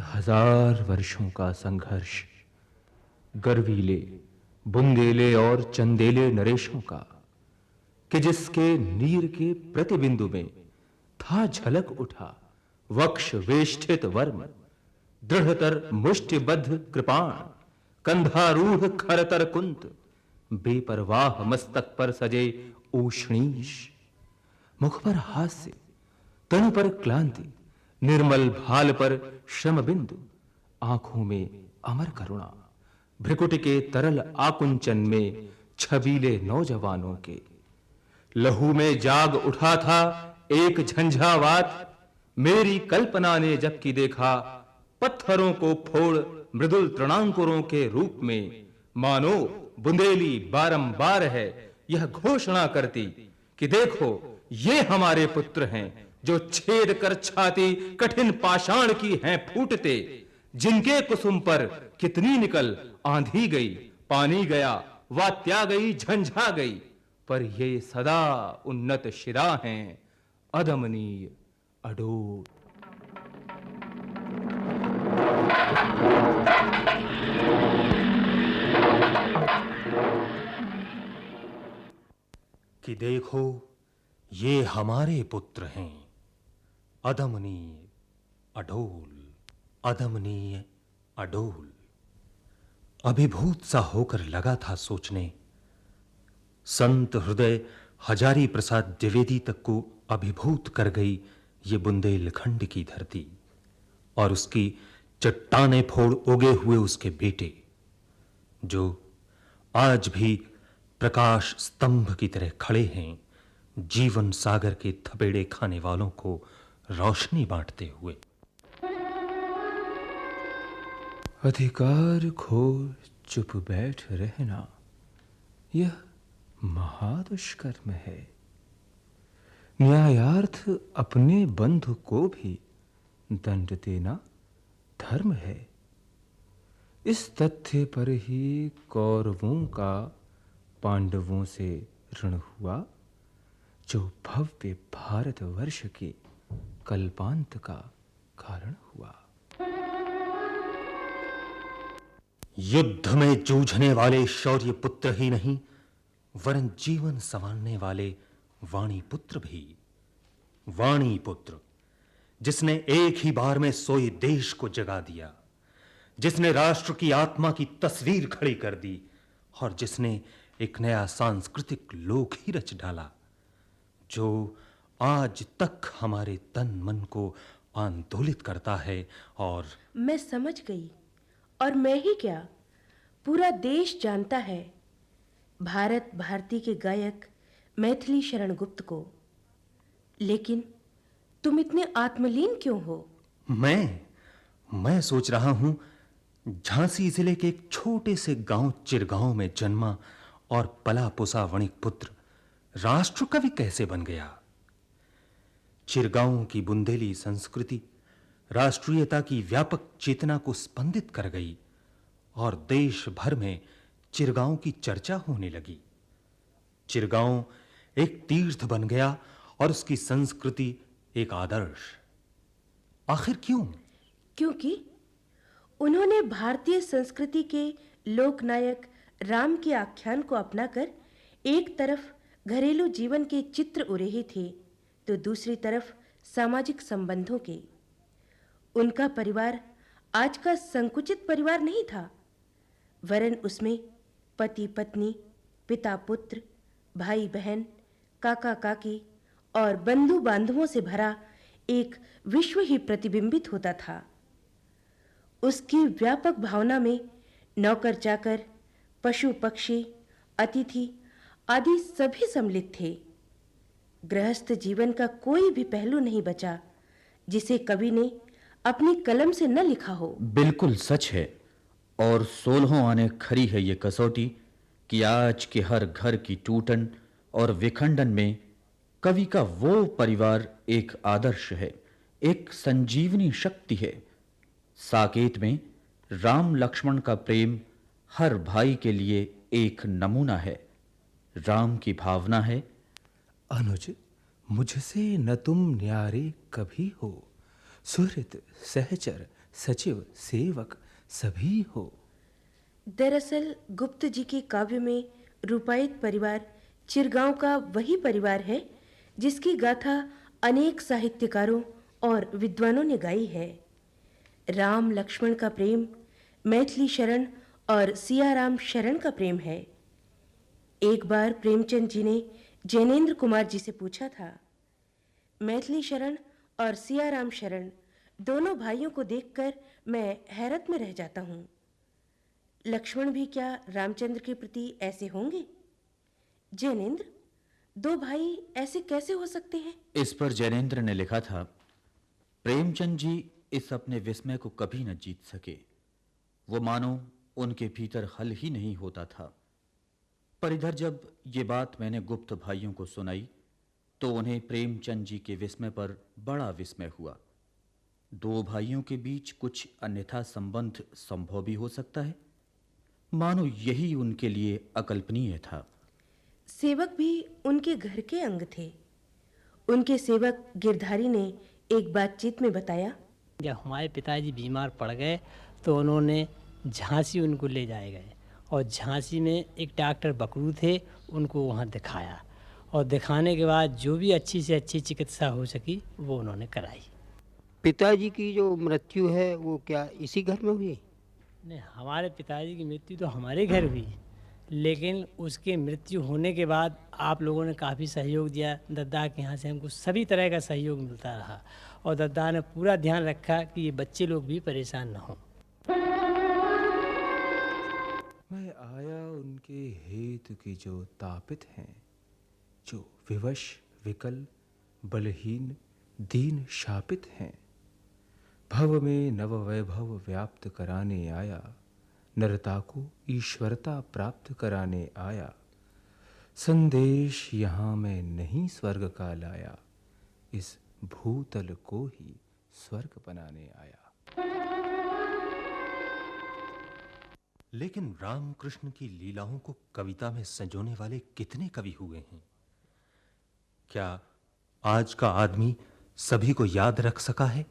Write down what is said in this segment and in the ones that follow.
1000 वर्षों का संघर्ष, गर्वीले, बुंदेले और चंदेले नरेशों का, कि जिसके नीर के प्रतिबिंदु में था झलक उठा वक्ष वेष्टित वर्म, दृढ़तर मुष्टिबद्ध कृपाण, कंधारूढ़ खरतर कुंत, बेपरवाह मस्तक पर सजे ऊष्णीश, मुख पर हास्य, तनु पर क्लांति, निर्मल भाल पर श्रम बिंदु, आंखों में अमर करुणा, भ्रिकुट के तरल आकुंचन में छबीले नौजवानों के। लहू में जाग उठा था एक झंझावात, मेरी कल्पना ने जबकि देखा पत्थरों को फोड़ मृदुल तृणांकुरों के रूप में, मानो बुंदेली बारंबार है यह घोषणा करती कि देखो ये हमारे पुत्र हैं, जो छेद कर छाती कठिन पाषाण की हैं फूटते, जिनके कुसुम पर कितनी निकल आंधी गई, पानी गया, वात्या गई, झंझा गई, पर ये सदा उन्नत शिरा हैं, अदमनीय अडोल। कि देखो ये हमारे पुत्र हैं, अदमनीय अडोल, अदमनीय अडोल। अभिभूत सा होकर लगा था सोचने, संत हृदय हजारी प्रसाद द्विवेदी तक को अभिभूत कर गई ये बुंदेलखंड की धरती, और उसकी चट्टाने फोड़ उगे हुए उसके बेटे, जो आज भी प्रकाश स्तंभ की तरह खड़े हैं, जीवन सागर के थपेड़े खाने वालों को रोशनी बांटते हुए। अधिकार खो चुप बैठ रहना, यह महादुष्कर्म है। न्यायार्थ अपने बंधु को भी दंड देना धर्म है। इस तथ्य पर ही कौरवों का पांडवों से ऋण हुआ, जो भव्य भारतवर्ष के कल्पांत का कारण हुआ। युद्ध में जूझने वाले शौर्य पुत्र ही नहीं, वरन जीवन संवारने वाले वाणी पुत्र भी। वाणी पुत्र, जिसने एक ही बार में सोए देश को जगा दिया, जिसने राष्ट्र की आत्मा की तस्वीर खड़ी कर दी, और जिसने एक नया सांस्कृतिक लोक ही रच डाला, जो आज तक हमारे तन मन को आंदोलित करता है। और मैं समझ गई, और मैं ही क्या, पूरा देश जानता है भारत भारती के गायक मैथिली शरण गुप्त को। लेकिन तुम इतने आत्मलीन क्यों हो? मैं सोच रहा हूं, झांसी जिले के एक छोटे से गांव चिरगांव में जन्मा और पला पुसा वणिक पुत्र राष्ट्र कवि कैसे बन गया। चिरगांव की बुंदेली संस्कृति राष्ट्रीयता की व्यापक चेतना को स्पंदित कर गई, और देश भर में चिरगांव की चर्चा होने लगी। चिरगांव एक तीर्थ बन गया और उसकी संस्कृति एक आदर्श। आखिर क्यों? क्योंकि उन्होंने भारतीय संस्कृति के लोकनायक राम के आख्यान को अपनाकर एक तरफ घरेलू जीवन के चित्र उरेहे थे, तो दूसरी तरफ सामाजिक संबंधों के। उनका परिवार आज का संकुचित परिवार नहीं था, वरन उसमें पति पत्नी, पिता पुत्र, भाई बहन, काका काकी और बंधु बांधवों से भरा एक विश्व ही प्रतिबिंबित होता था। उसकी व्यापक भावना में नौकर चाकर, पशु पक्षी, अतिथि आदि सभी सम्मिलित थे। गृहस्थ जीवन का कोई भी पहलू नहीं बचा जिसे कवि ने अपनी कलम से न लिखा हो। बिल्कुल सच है, और 16 आने खरी है ये कसौटी कि आज के हर घर की टूटन और विखंडन में कवि का वो परिवार एक आदर्श है, एक संजीवनी शक्ति है। साकेत में राम लक्ष्मण का प्रेम हर भाई के लिए एक नमूना है। राम की भावना है, अनुज, मुझसे न तुम न्यारे कभी हो, सुहृद सहचर सचिव, सेवक सभी हो। दरअसल गुप्त जी के काव्य में रूपायित परिवार चिरगांव का वही परिवार है जिसकी गाथा अनेक साहित्यकारों और विद्वानों ने गाई है। राम लक्ष्मण का प्रेम मैथिली शरण और सियाराम शरण का प्रेम है। एक बार प्रेमचंद जी ने जैनेन्द्र कुमार जी से पूछा था, मैथिली शरण और सियाराम शरण दोनों भाइयों को देखकर मैं हैरत में रह जाता हूँ। लक्ष्मण भी क्या रामचंद्र के प्रति ऐसे होंगे? जैनेन्द्र, दो भाई ऐसे कैसे हो सकते हैं? इस पर जैनेन्द्र ने लिखा था, प्रेमचंद जी इस अपने विस्मय को कभी न जीत सके। वो मानो उनके भीतर हल ही नहीं होता था। पर इधर जब ये बात मैंने गुप्त भाइयों को सुनाई तो उन्हें प्रेमचंद जी के विस्मय पर बड़ा विस्मय हुआ। दो भाइयों के बीच कुछ अन्यथा संबंध संभव भी हो सकता है, मानो यही उनके लिए अकल्पनीय था। सेवक भी उनके घर के अंग थे। उनके सेवक गिरधारी ने एक बातचीत में बताया, जब हमारे पिताजी बीमार पड़ गए तो उन्होंने झांसी उनको ले जाए गए और झांसी में एक डॉक्टर बकरू थे, उनको वहाँ दिखाया और दिखाने के बाद जो भी अच्छी से अच्छी चिकित्सा हो सकी वो उन्होंने कराई। पिताजी की जो मृत्यु है वो क्या इसी घर में हुई? नहीं, हमारे पिताजी की मृत्यु तो हमारे घर हुई, लेकिन उसके मृत्यु होने के बाद आप लोगों ने काफ़ी सहयोग दिया। दद्दा के यहाँ से हमको सभी तरह का सहयोग मिलता रहा और दद्दा ने पूरा ध्यान रखा कि ये बच्चे लोग भी परेशान न हों। मैं आया उनके हेतु की जो तापित हैं, जो विवश विकल बलहीन दीन शापित हैं। भव में नव वैभव व्याप्त कराने आया, नरता को ईश्वरता प्राप्त कराने आया। संदेश यहाँ मैं नहीं स्वर्ग का लाया, इस भूतल को ही स्वर्ग बनाने आया। लेकिन रामकृष्ण की लीलाओं को कविता में संजोने वाले कितने कवि हुए हैं? क्या आज का आदमी सभी को याद रख सका है?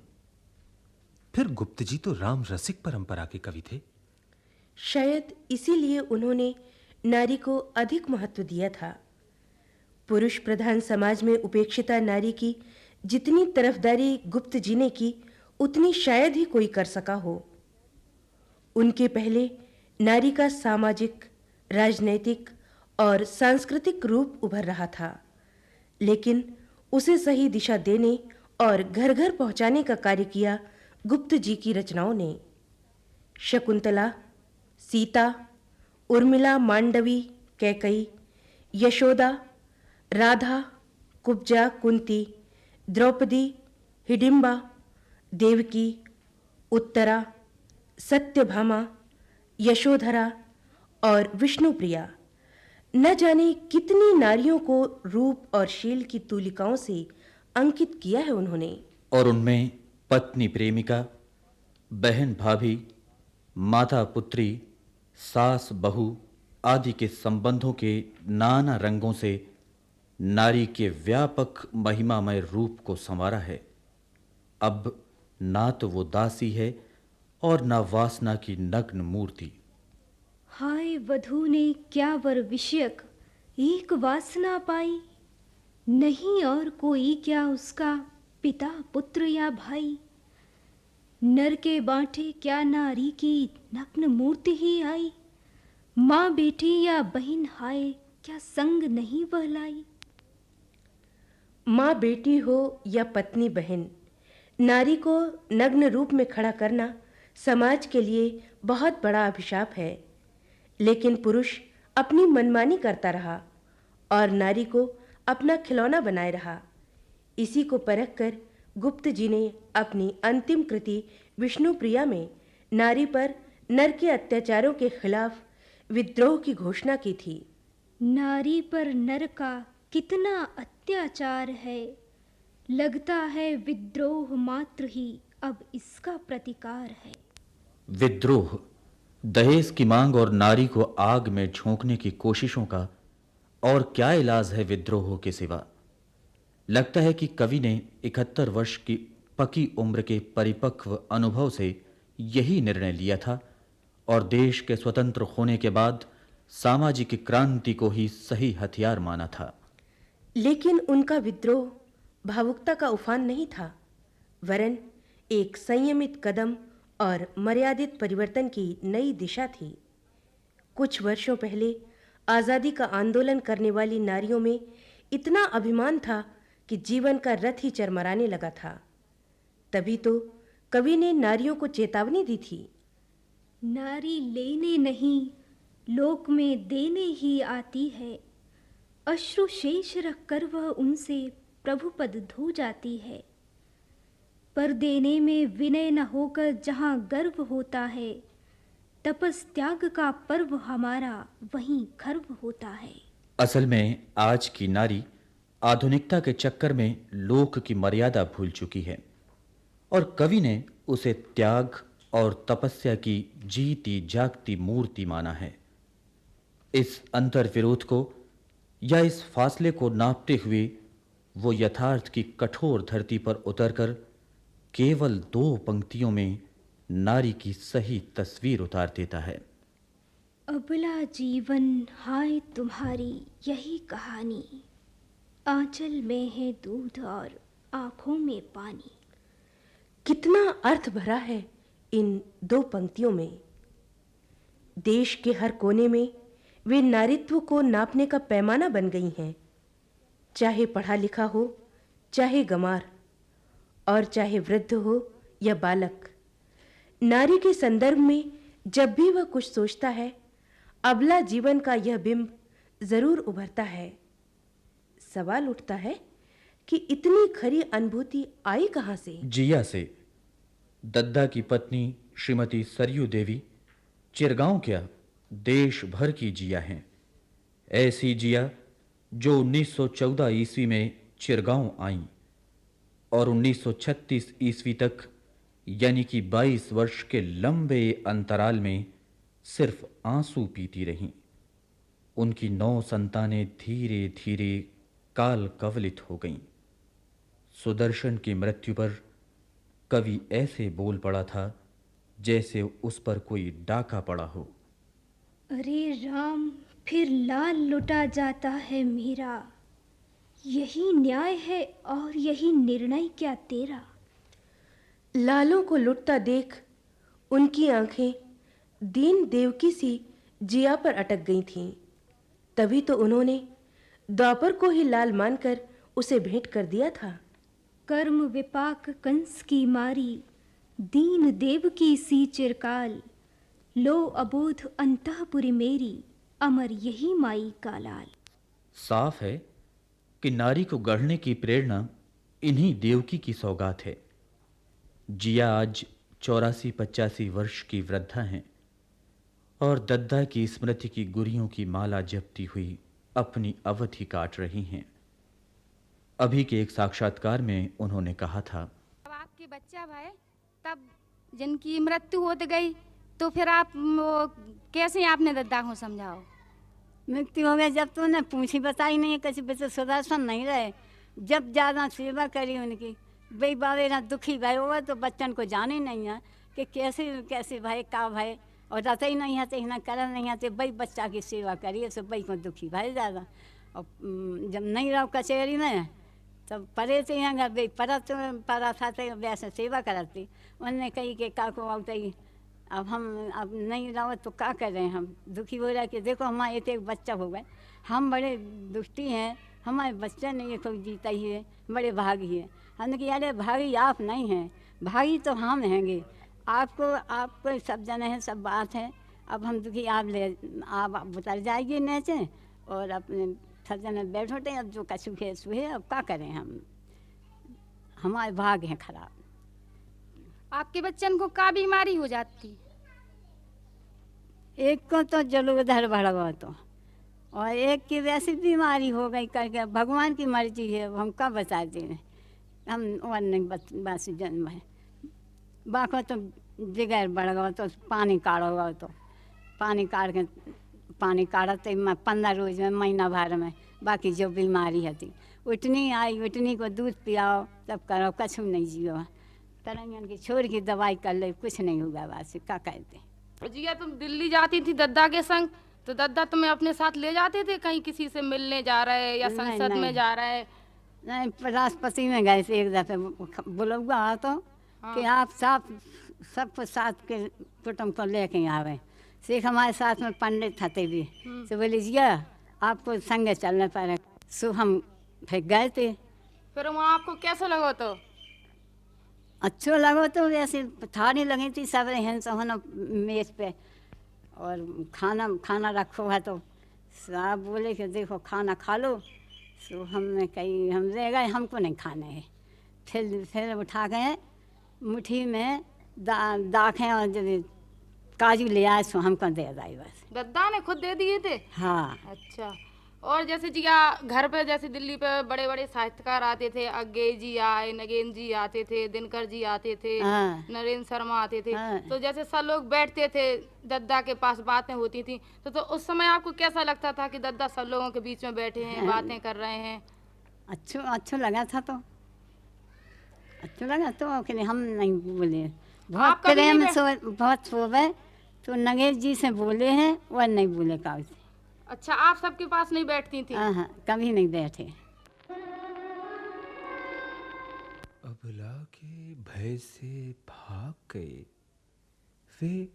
फिर गुप्त जी तो राम रसिक परंपरा के कवि थे। शायद इसीलिए उन्होंने नारी को अधिक महत्व दिया था। पुरुष प्रधान समाज में उपेक्षिता नारी की जितनी तरफदारी गुप्त जी ने की, उतनी शायद ही कोई कर सका हो। उनके पहले नारी का सामाजिक, राजनैतिक और सांस्कृतिक रूप उभर रहा था, लेकिन उसे सही दिशा देने और घर घर पहुंचाने का कार्य किया गुप्त जी की रचनाओं ने। शकुंतला, सीता, उर्मिला, मांडवी, कैकई, यशोदा, राधा, कुब्जा, कुंती, द्रौपदी, हिडिंबा, देवकी, उत्तरा, सत्यभामा, यशोधरा और विष्णुप्रिया, न जाने कितनी नारियों को रूप और शील की तूलिकाओं से अंकित किया है उन्होंने। और उनमें पत्नी प्रेमिका, बहन भाभी, माता पुत्री, सास बहू आदि के संबंधों के नाना रंगों से नारी के व्यापक महिमामय रूप को संवारा है। अब ना तो वो दासी है और ना वासना की नग्न मूर्ति। हाय वधू ने क्या वर विषयक एक वासना पाई, नहीं और कोई क्या उसका पिता पुत्र या भाई। नर के बांटे क्या नारी की नग्न मूर्ति ही आई, माँ बेटी या बहन हाय क्या संग नहीं बहलाई। माँ बेटी हो या पत्नी बहन, नारी को नग्न रूप में खड़ा करना समाज के लिए बहुत बड़ा अभिशाप है। लेकिन पुरुष अपनी मनमानी करता रहा और नारी को अपना खिलौना बनाए रहा। इसी को परखकर गुप्त जी ने अपनी अंतिम कृति विष्णुप्रिया में नारी पर नर के अत्याचारों के खिलाफ विद्रोह की घोषणा की थी। नारी पर नर का कितना अत्याचार है, लगता है विद्रोह मात्र ही अब इसका प्रतिकार है। विद्रोह, दहेज की मांग और नारी को आग में झोंकने की कोशिशों का और क्या इलाज है विद्रोह के सिवा। लगता है कि कवि ने 71 वर्ष की पकी उम्र के परिपक्व अनुभव से यही निर्णय लिया था और देश के स्वतंत्र होने के बाद सामाजिक क्रांति को ही सही हथियार माना था। लेकिन उनका विद्रोह भावुकता का उफान नहीं था, वरन एक संयमित कदम और मर्यादित परिवर्तन की नई दिशा थी। कुछ वर्षों पहले आजादी का आंदोलन करने वाली नारियों में इतना अभिमान था कि जीवन का रथ ही चरमराने लगा था। तभी तो कवि ने नारियों को चेतावनी दी थी। नारी लेने नहीं लोक में देने ही आती है, अश्रु शेष रख कर वह उनसे प्रभुपद धो जाती है। पर देने में विनय न होकर जहाँ गर्व होता है, तपस त्याग का पर्व हमारा वहीं खर्व होता है। असल में आज की नारी आधुनिकता के चक्कर में लोक की मर्यादा भूल चुकी है और कवि ने उसे त्याग और तपस्या की जीती जागती मूर्ति माना है। इस अंतर विरोध को या इस फासले को नापते हुए वो यथार्थ की कठोर धरती पर उतरकर केवल 2 पंक्तियों में नारी की सही तस्वीर उतार देता है। अबला जीवन हाय तुम्हारी यही कहानी, आंचल में है दूध और आंखों में पानी। कितना अर्थ भरा है इन 2 पंक्तियों में। देश के हर कोने में वे नारीत्व को नापने का पैमाना बन गई हैं, चाहे पढ़ा लिखा हो, चाहे गंवार, और चाहे वृद्ध हो या बालक। नारी के संदर्भ में जब भी वह कुछ सोचता है, अबला जीवन का यह बिंब जरूर उभरता है। सवाल उठता है कि इतनी खरी अनुभूति आई कहां से? जिया से। दद्दा की पत्नी श्रीमती सरयू देवी चिरगांव क्या देश भर की जिया हैं। ऐसी जिया जो 1914 ईस्वी में चिरगांव आईं और 1936 ईस्वी तक यानी कि 22 वर्ष के लंबे अंतराल में सिर्फ आंसू पीती रहीं। उनकी 9 संतानें धीरे धीरे काल कवलित हो गईं। सुदर्शन की मृत्यु पर कवि ऐसे बोल पड़ा था जैसे उस पर कोई डाका पड़ा हो। अरे राम, फिर लाल लुटा जाता है मेरा, यही न्याय है और यही निर्णय क्या तेरा। लालों को लुटता देख उनकी आंखें दीन देवकी सी जिया पर अटक गई थीं। तभी तो उन्होंने द्वापर को ही लाल मानकर उसे भेंट कर दिया था। कर्म विपाक कंस की मारी, दीन देव की सी चिरकाल, लो अबोध अंतःपुरी मेरी, अमर यही माई का लाल। साफ है कि नारी को गढ़ने की प्रेरणा इन्हीं देवकी की सौगात है। जिया आज 84-85 वर्ष की वृद्धा हैं और दद्दा की स्मृति की गुरियों की माला जपती हुई अपनी अवधि काट रही हैं। अभी के एक साक्षात्कार में उन्होंने कहा था, अब आपके बच्चा भाई तब जिनकी मृत्यु हो गई तो फिर आप वो कैसे आपने दद्दा को समझाओ? मृत्यु हो गई जब तो उन्हें पूछी बताई नहीं, किसी बच्चे सुदर्शन नहीं रहे। जब ज़्यादा सेवा करी उनकी, भाई बाबे ना दुखी भाई हुआ तो बच्चन को जाने नहीं है कि कैसे कैसे भाई का भाई, और रहते ही नहीं आते ना करन नहीं आते, भाई बच्चा की सेवा करिए तो भाई को दुखी भाई ज़्यादा। और जब नहीं रहो कचहरी में तब परे थे यहाँ भाई परा था तो वैसे सेवा करती। उन्होंने कही कि का को आते अब हम अब नहीं रहो तो क्या करें, हम दुखी हो रहा कि देखो हमारे एक बच्चा हो गए, हम बड़े दुष्टी हैं, हमारे बच्चा नहीं है कोई जीता ही है, बड़े भागी है। हमने कहा अरे भागी आप नहीं हैं, भागी तो हम हैंगे, आपको सब जने हैं, सब बात है। अब हम दुखी आप उतर जाइए नीचे और अपने सब जने बैठोटे, अब जो कछु है सो है, अब क्या करें हम, हमारे भाग हैं खराब। आपके बच्चन को क्या बीमारी हो जाती? एक को तो जलूधर बढ़ गया तो, और एक की वैसी बीमारी हो गई करके भगवान की मर्जी है, हम कब बता दें, हम और नहीं बस जन्म है। बाको तो जिगर बढ़ गया तो पानी काढ़ो गया तो पानी काढ़ते 15 रोज में महीना भर में, बाकी जो बीमारी होती उठनी आई, उठनी को दूध पियाओ तब करो, कछु नहीं जियो। करेंगे उनकी छोड़ की दवाई कर ले, कुछ नहीं होगा बस क्या कहते। जिया तुम दिल्ली जाती थी दद्दा के संग, तो दद्दा तुम्हें अपने साथ ले जाते थे कहीं किसी से मिलने जा रहे या नहीं, संसद में नहीं। जा रहे? नहीं, राष्ट्रपति में गए थे एक दफे, बुलवा तो कि आप सबको साथ के कुटुंब को लेके आवे। शेख हमारे साथ में पंडित थे भी, तो बोले जिया आपको संगे चलने पड़े। सो हम फिर गए थे। फिर वहाँ आपको कैसा लगा? तो अच्छो लगो, तो वैसे थाली लगी थी सब हैं तो होना मेज पे, और खाना रखो है, तो साहब बोले कि देखो खाना खा लो। सो हमने कही हम ले गए, हमको नहीं खाने है। फिर उठा गए, मुट्ठी में दाखें और जब काजू ले आए, सो हमको दे दाई बस। दद्दा ने खुद दे दिए थे? हाँ। अच्छा। और जैसे जिया घर पे, जैसे दिल्ली पे बड़े बड़े साहित्यकार आते थे, अग्गे जी आए, नगेन जी आते थे, दिनकर जी आते थे, हाँ। नरेंद्र शर्मा आते थे, हाँ। तो जैसे सब लोग बैठते थे, दद्दा के पास बातें होती थी, तो उस समय आपको कैसा लगता था कि दद्दा सब लोगों के बीच में बैठे हैं, बातें कर रहे हैं? अच्छो लगा था, तो अच्छो लगा तो कि हम नहीं बोले। आप बहुत कभी प्रेम नहीं से बहुत सोवे, तो नगेश जी से बोले हैं, वह नहीं बोले कागज से। अच्छा, आप सबके पास नहीं बैठती थी? हाँ, कभी नहीं बैठे। अबला के भय से भाग गए वे,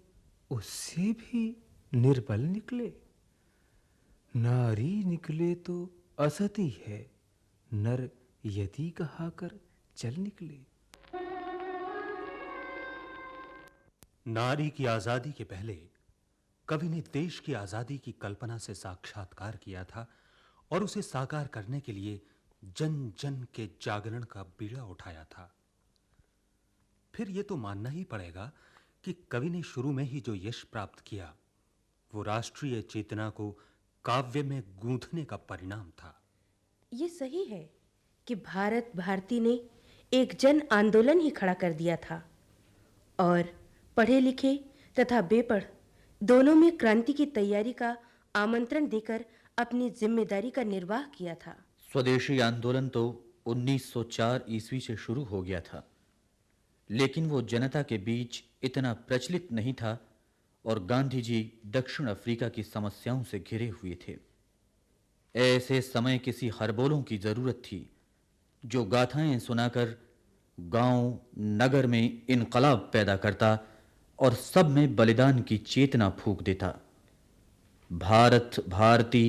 उससे भी निर्बल निकले। नारी निकले तो असती है, नर यदि कहाकर चल निकले। नारी की आजादी के पहले कवि ने देश की आजादी की कल्पना से साक्षात्कार किया था और उसे साकार करने के लिए जन जन के जागरण का बीड़ा उठाया था। फिर यह तो मानना ही पड़ेगा कि कवि ने शुरू में ही जो यश प्राप्त किया वो राष्ट्रीय चेतना को काव्य में गूंथने का परिणाम था। ये सही है कि भारती ने एक जन आंदोलन ही खड़ा कर दिया था और पढ़े लिखे तथा बेपढ़ दोनों में क्रांति की तैयारी का आमंत्रण देकर अपनी जिम्मेदारी का निर्वाह किया था। स्वदेशी आंदोलन तो 1904 ईस्वी से शुरू हो गया था, लेकिन वो जनता के बीच इतना प्रचलित नहीं था और गांधी जी दक्षिण अफ्रीका की समस्याओं से घिरे हुए थे। ऐसे समय किसी हरबोलों की जरूरत थी जो गाथाएं सुनाकर गांव नगर में इनकलाब पैदा करता और सब में बलिदान की चेतना फूंक देता। भारती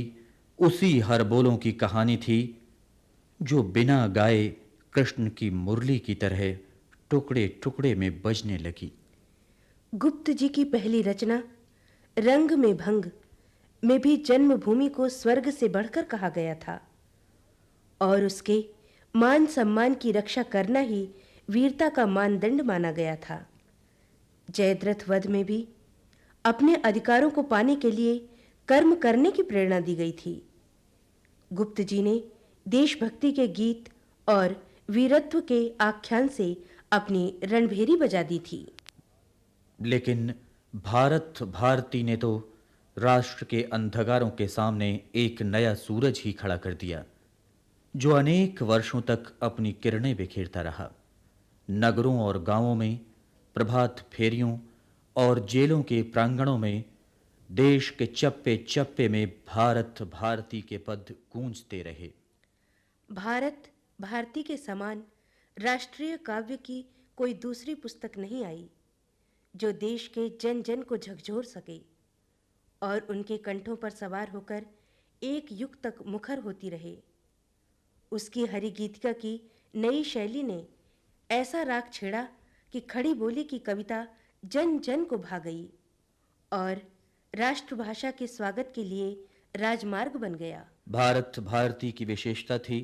उसी हरबोलों की कहानी थी जो बिना गाए कृष्ण की मुरली की तरह टुकड़े टुकड़े में बजने लगी। गुप्त जी की पहली रचना रंग में भंग में भी जन्मभूमि को स्वर्ग से बढ़कर कहा गया था और उसके मान सम्मान की रक्षा करना ही वीरता का मानदंड माना गया था। जयद्रथ वध में भी अपने अधिकारों को पाने के लिए कर्म करने की प्रेरणा दी गई थी। गुप्त जी ने देशभक्ति के गीत और वीरत्व के आख्यान से अपनी रणभेरी बजा दी थी। लेकिन भारती ने तो राष्ट्र के अंधकारों के सामने एक नया सूरज ही खड़ा कर दिया, जो अनेक वर्षों तक अपनी किरणें बिखेरता रहा। नगरों और गांवों में, प्रभात फेरियों और जेलों के प्रांगणों में देश के चप्पे चप्पे में भारती के पद गूंजते रहे। भारती के समान राष्ट्रीय काव्य की कोई दूसरी पुस्तक नहीं आई जो देश के जन जन को झकझोर सके और उनके कंठों पर सवार होकर एक युग तक मुखर होती रहे। उसकी हरि गीतिका की नई शैली ने ऐसा राग छेड़ा कि खड़ी बोली की कविता जन जन को भा गई और राष्ट्रभाषा के स्वागत के लिए राजमार्ग बन गया। भारती की विशेषता थी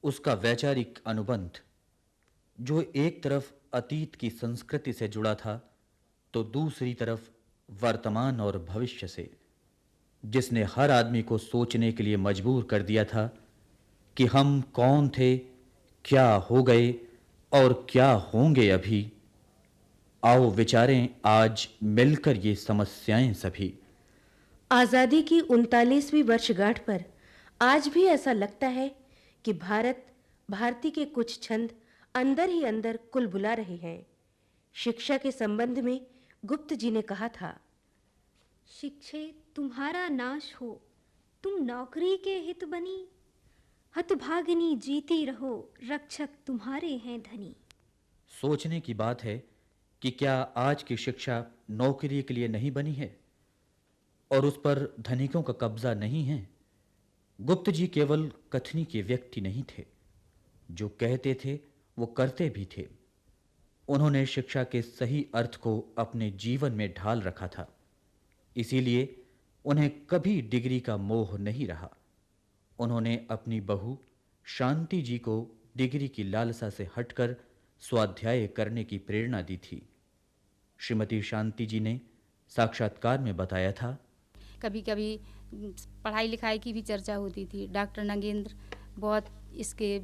उसका वैचारिक अनुबंध, जो एक तरफ अतीत की संस्कृति से जुड़ा था तो दूसरी तरफ वर्तमान और भविष्य से, जिसने हर आदमी को सोचने के लिए मजबूर कर दिया था कि हम कौन थे, क्या हो गए और क्या होंगे अभी। आओ विचारें आज मिलकर ये समस्याएं सभी। आजादी की 39वीं वर्षगांठ पर आज भी ऐसा लगता है कि भारती के कुछ छंद अंदर ही अंदर कुलबुला रहे हैं। शिक्षा के संबंध में गुप्त जी ने कहा था, शिक्षे तुम्हारा नाश हो, तुम नौकरी के हित बनी, हतभागिनी जीती रहो, रक्षक तुम्हारे हैं धनी। सोचने की बात है कि क्या आज की शिक्षा नौकरी के लिए नहीं बनी है और उस पर धनिकों का कब्जा नहीं है। गुप्त जी केवल कथनी के व्यक्ति नहीं थे, जो कहते थे वो करते भी थे। उन्होंने शिक्षा के सही अर्थ को अपने जीवन में ढाल रखा था, इसीलिए उन्हें कभी डिग्री का मोह नहीं रहा। उन्होंने अपनी बहू शांति जी को डिग्री की लालसा से हटकर स्वाध्याय करने की प्रेरणा दी थी। श्रीमती शांति जी ने साक्षात्कार में बताया था, कभी कभी पढ़ाई लिखाई की भी चर्चा होती थी। डॉक्टर नगेंद्र बहुत इसके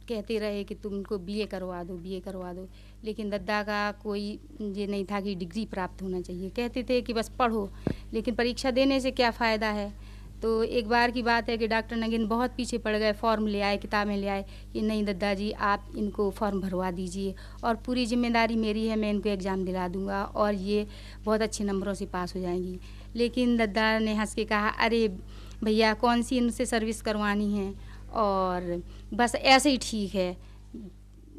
कहते रहे कि तुम उनको बीए करवा दो, बीए करवा दो, लेकिन दद्दा का कोई ये नहीं था कि डिग्री प्राप्त होना चाहिए। कहते थे कि बस पढ़ो, लेकिन परीक्षा देने से क्या फ़ायदा है। तो एक बार की बात है कि डॉक्टर नगेंद्र बहुत पीछे पड़ गए, फॉर्म ले आए, किताबें ले आए कि नहीं दद्दा जी आप इनको फॉर्म भरवा दीजिए और पूरी जिम्मेदारी मेरी है, मैं इनको एग्ज़ाम दिला दूंगा और ये बहुत अच्छे नंबरों से पास हो जाएंगी। लेकिन दद्दा ने हंस के कहा, अरे भैया कौन सी इनसे सर्विस करवानी है और बस ऐसे ही ठीक है,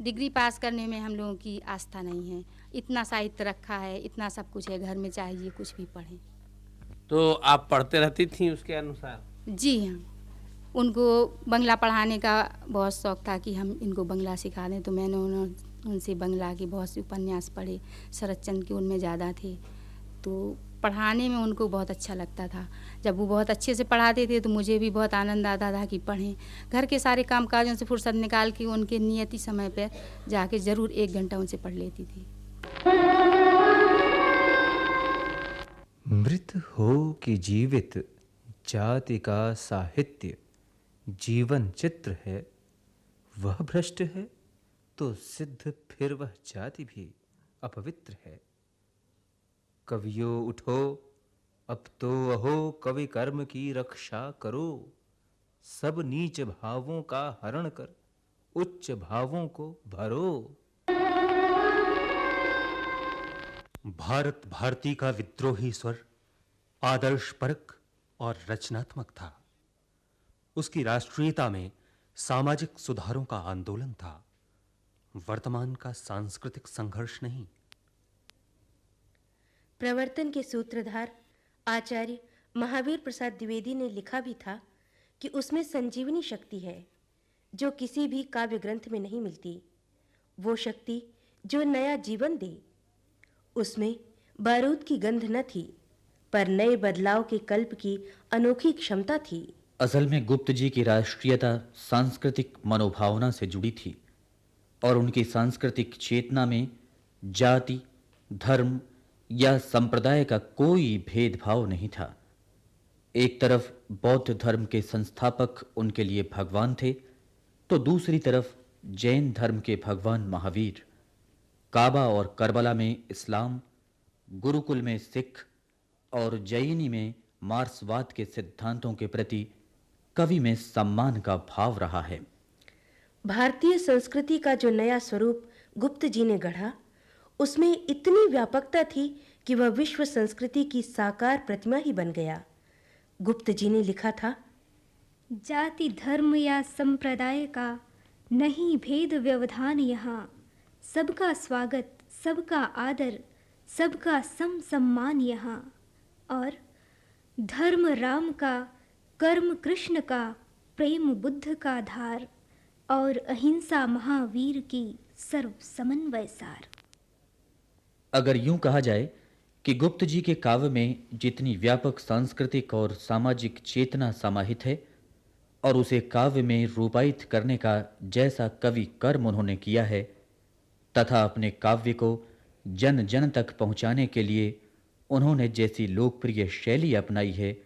डिग्री पास करने में हम लोगों की आस्था नहीं है, इतना साहित्य रखा है, इतना सब कुछ है घर में, चाहिए कुछ भी पढ़ें। तो आप पढ़ते रहती थी उसके अनुसार? जी हाँ, उनको बंगला पढ़ाने का बहुत शौक़ था कि हम इनको बंगला सिखा दें। तो मैंने उनसे बंगला के बहुत से उपन्यास पढ़े, शरतचंद्र के उनमें ज़्यादा थे, तो पढ़ाने में उनको बहुत अच्छा लगता था। जब वो बहुत अच्छे से पढ़ाते थे तो मुझे भी बहुत आनंद आता था कि पढ़ें। घर के सारे कामकाजों से फुर्सत निकाल के उनके नियति समय पर जाके ज़रूर 1 घंटा उनसे पढ़ लेती थी। मृत हो कि जीवित, जाति का साहित्य जीवन चित्र है। वह भ्रष्ट है तो सिद्ध फिर वह जाति भी अपवित्र है। कवियों उठो, अब तो अहो कवि कर्म की रक्षा करो। सब नीच भावों का हरण कर उच्च भावों को भरो। भारत भारती का विद्रोही स्वर आदर्शपरक और रचनात्मक था। उसकी राष्ट्रीयता में सामाजिक सुधारों का आंदोलन था, वर्तमान का सांस्कृतिक संघर्ष नहीं। प्रवर्तन के सूत्रधार आचार्य महावीर प्रसाद द्विवेदी ने लिखा भी था कि उसमें संजीवनी शक्ति है जो किसी भी काव्य ग्रंथ में नहीं मिलती, वो शक्ति जो नया जीवन दे। उसमें बारूद की गंध न थी, पर नए बदलाव के कल्प की अनोखी क्षमता थी। असल में गुप्त जी की राष्ट्रीयता सांस्कृतिक मनोभावना से जुड़ी थी और उनकी सांस्कृतिक चेतना में जाति, धर्म या संप्रदाय का कोई भेदभाव नहीं था। एक तरफ बौद्ध धर्म के संस्थापक उनके लिए भगवान थे, तो दूसरी तरफ जैन धर्म के भगवान महावीर। काबा और करबला में इस्लाम, गुरुकुल में सिख और जैनी में मार्क्सवाद के सिद्धांतों के प्रति कवि में सम्मान का भाव रहा है। भारतीय संस्कृति का जो नया स्वरूप गुप्त जी ने गढ़ा, उसमें इतनी व्यापकता थी कि वह विश्व संस्कृति की साकार प्रतिमा ही बन गया। गुप्त जी ने लिखा था, जाति धर्म या संप्रदाय का नहीं भेद व्यवधान यहाँ, सबका स्वागत, सबका आदर, सबका सम सम्मान यहाँ। और धर्म राम का, कर्म कृष्ण का, प्रेम बुद्ध का धार, और अहिंसा महावीर की सर्व समन्वय सार। अगर यूं कहा जाए कि गुप्त जी के काव्य में जितनी व्यापक सांस्कृतिक और सामाजिक चेतना समाहित है और उसे काव्य में रूपायित करने का जैसा कवि कर्म उन्होंने किया है, तथा अपने काव्य को जन जन तक पहुंचाने के लिए उन्होंने जैसी लोकप्रिय शैली अपनाई है,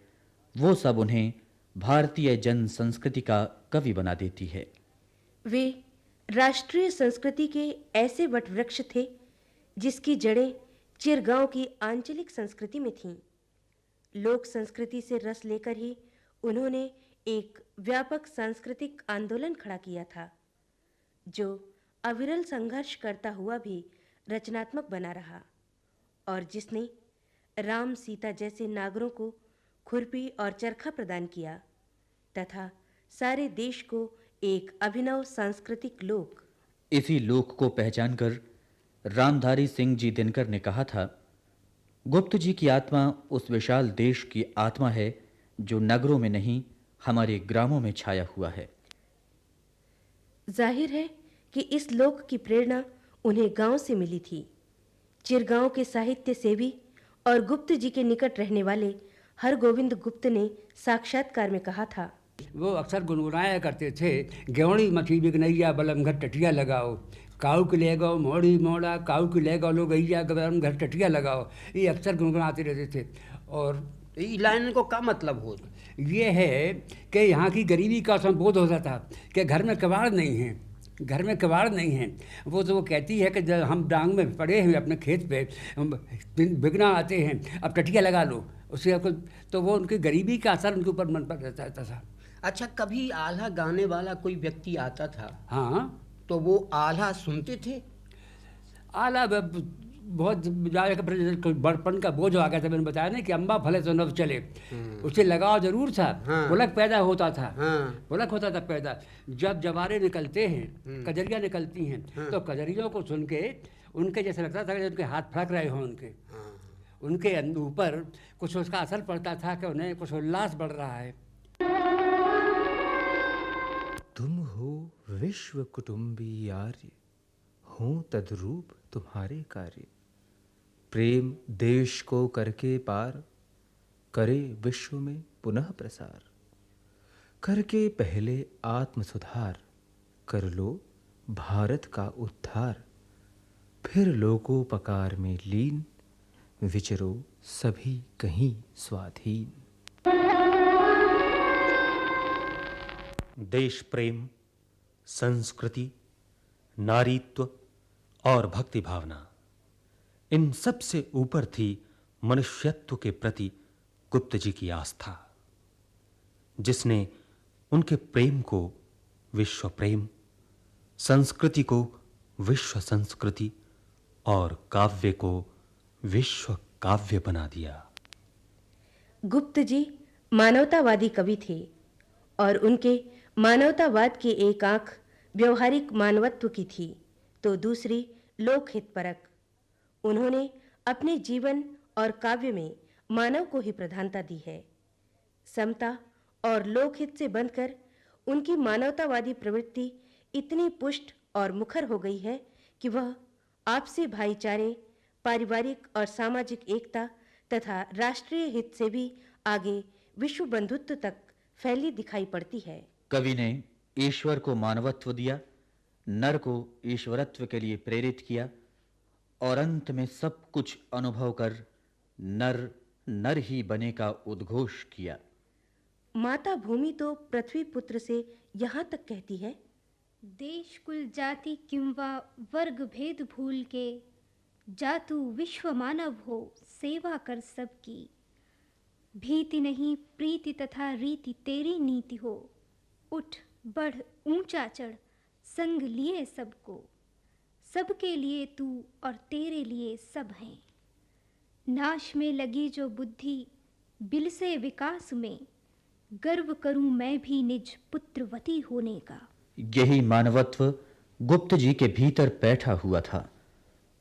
वो सब उन्हें भारतीय जन संस्कृति का कवि बना देती है। वे राष्ट्रीय संस्कृति के ऐसे वटवृक्ष थे जिसकी जड़ें चिरगांव की आंचलिक संस्कृति में थीं। लोक संस्कृति से रस लेकर ही उन्होंने एक व्यापक सांस्कृतिक आंदोलन खड़ा किया था, जो अविरल संघर्ष करता हुआ भी रचनात्मक बना रहा और जिसने राम सीता जैसे नागरों को खुरपी और चरखा प्रदान किया तथा सारे देश को एक अभिनव सांस्कृतिक लोक। इसी लोक को पहचानकर रामधारी सिंह जी दिनकर ने कहा था, गुप्त जी की आत्मा उस विशाल देश की आत्मा है जो नगरों में नहीं हमारे ग्रामों में छाया हुआ है। जाहिर है कि इस लोक की प्रेरणा उन्हें गांव से मिली थी। चिरगांव के साहित्य सेवी और गुप्त जी के निकट रहने वाले हरगोविंद गुप्त ने साक्षात्कार में कहा था, वो अक्सर गुनगुनाया करते थे, गेवड़ी मछी बिगनैया बलम घर टटिया लगाओ, काऊ के ले गो मोड़ी मोड़ा, काऊ के ले गो लोग गैया बलम घर टटिया लगाओ। ये अक्सर गुनगुनाते रहते थे। और इस लाइन को क्या मतलब हो? ये है कि यहाँ की गरीबी का संबोध होता था कि घर में कबाड़ नहीं है, घर में कबाड़ नहीं है। वो तो वो कहती है कि जब हम डांग में पड़े हुए अपने खेत पे बिगना आते हैं, अब टटिया लगा लो उससे आपको, तो वो उनकी गरीबी का असर उनके ऊपर मन पर रहता था। अच्छा, कभी आल्हा गाने वाला कोई व्यक्ति आता था? हाँ, तो वो आल्हा सुनते थे? आला बहुत बड़पन का बोझ आ गया था। मैंने बताया ना कि अम्बा फले तो नव चले, उसे लगाव जरूर था। पुलक पैदा होता था, पुलक होता था पैदा। जब जवारे निकलते हैं, कजरियाँ निकलती हैं, तो कजरियों को सुन के उनके जैसे लगता था कि उनके हाथ फड़क रहे हों, उनके ऊपर कुछ उसका असर पड़ता था कि उन्हें कुछ उल्लास बढ़ रहा है। तुम हो विश्व कुटुंबी आर्य, हो तद्रूप तुम्हारे कार्य। प्रेम देश को करके पार, करे विश्व में पुनः प्रसार। करके पहले आत्म सुधार, कर लो भारत का उद्धार। फिर लोकोपकार में लीन, विचरो सभी कहीं स्वाधीन। देश प्रेम, संस्कृति, नारीत्व और भक्ति भावना, इन सब से ऊपर थी मनुष्यत्व के प्रति गुप्त जी की आस्था, जिसने उनके प्रेम को विश्व प्रेम, संस्कृति को विश्व संस्कृति और काव्य को विश्व काव्य बना दिया। गुप्त जी मानवतावादी कवि थे और उनके मानवतावाद की एक आंख व्यवहारिक मानवत्व की थी तो दूसरी लोकहितपरक। उन्होंने अपने जीवन और काव्य में मानव को ही प्रधानता दी है। समता और लोकहित से बंधकर उनकी मानवतावादी प्रवृत्ति इतनी पुष्ट और मुखर हो गई है कि वह आपसी भाईचारे, पारिवारिक और सामाजिक एकता तथा राष्ट्रीय हित से भी आगे विश्व बंधुत्व तक फैली दिखाई पड़ती है। कवि ने ईश्वर को मानवत्व दिया, नर को ईश्वरत्व के लिए प्रेरित किया और अंत में सब कुछ अनुभव कर नर नर ही बने का उद्घोष किया। माता भूमि तो पृथ्वी पुत्र से यहाँ तक कहती है, देश कुल जाति किंवा वर्ग भेद भूल के, जातु विश्व मानव हो सेवा कर सबकी। भीति नहीं प्रीति तथा रीति तेरी नीति हो, उठ बढ़ ऊंचा चढ़ संग लिए सबको। सबके लिए तू और तेरे लिए सब हैं। नाश में लगी जो बुद्धि बिल से विकास में, गर्व करूं मैं भी निज पुत्रवती होने का। यही मानवत्व गुप्त जी के भीतर बैठा हुआ था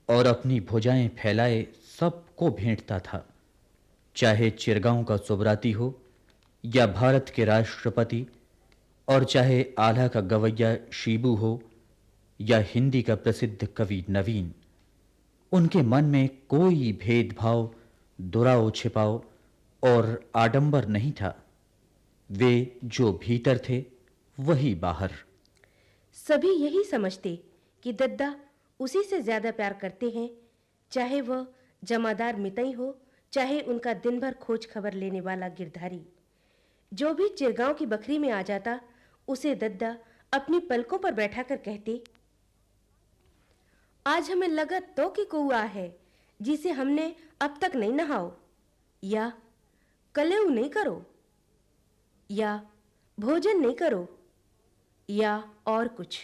और अपनी भुजाएं फैलाए सबको भेंटता था, चाहे चिरगांव का सुबराती हो या भारत के राष्ट्रपति, और चाहे आल्हा का गवैया शिबू हो या हिंदी का प्रसिद्ध कवि नवीन। उनके मन में कोई भेदभाव, दुराव छिपाव और आडंबर नहीं था। वे जो भीतर थे वही बाहर। सभी यही समझते कि दद्दा उसी से ज्यादा प्यार करते हैं, चाहे वह जमादार मितई हो, चाहे उनका दिन भर खोज खबर लेने वाला गिरधारी। जो भी चिरगांव की बखरी में आ जाता, उसे दद्दा अपनी पलकों पर बैठाकर कहते, आज हमें लगा तो कि कौआ है जिसे हमने अब तक नहीं नहाओ, या कलेऊ नहीं करो, या भोजन नहीं करो, या और कुछ।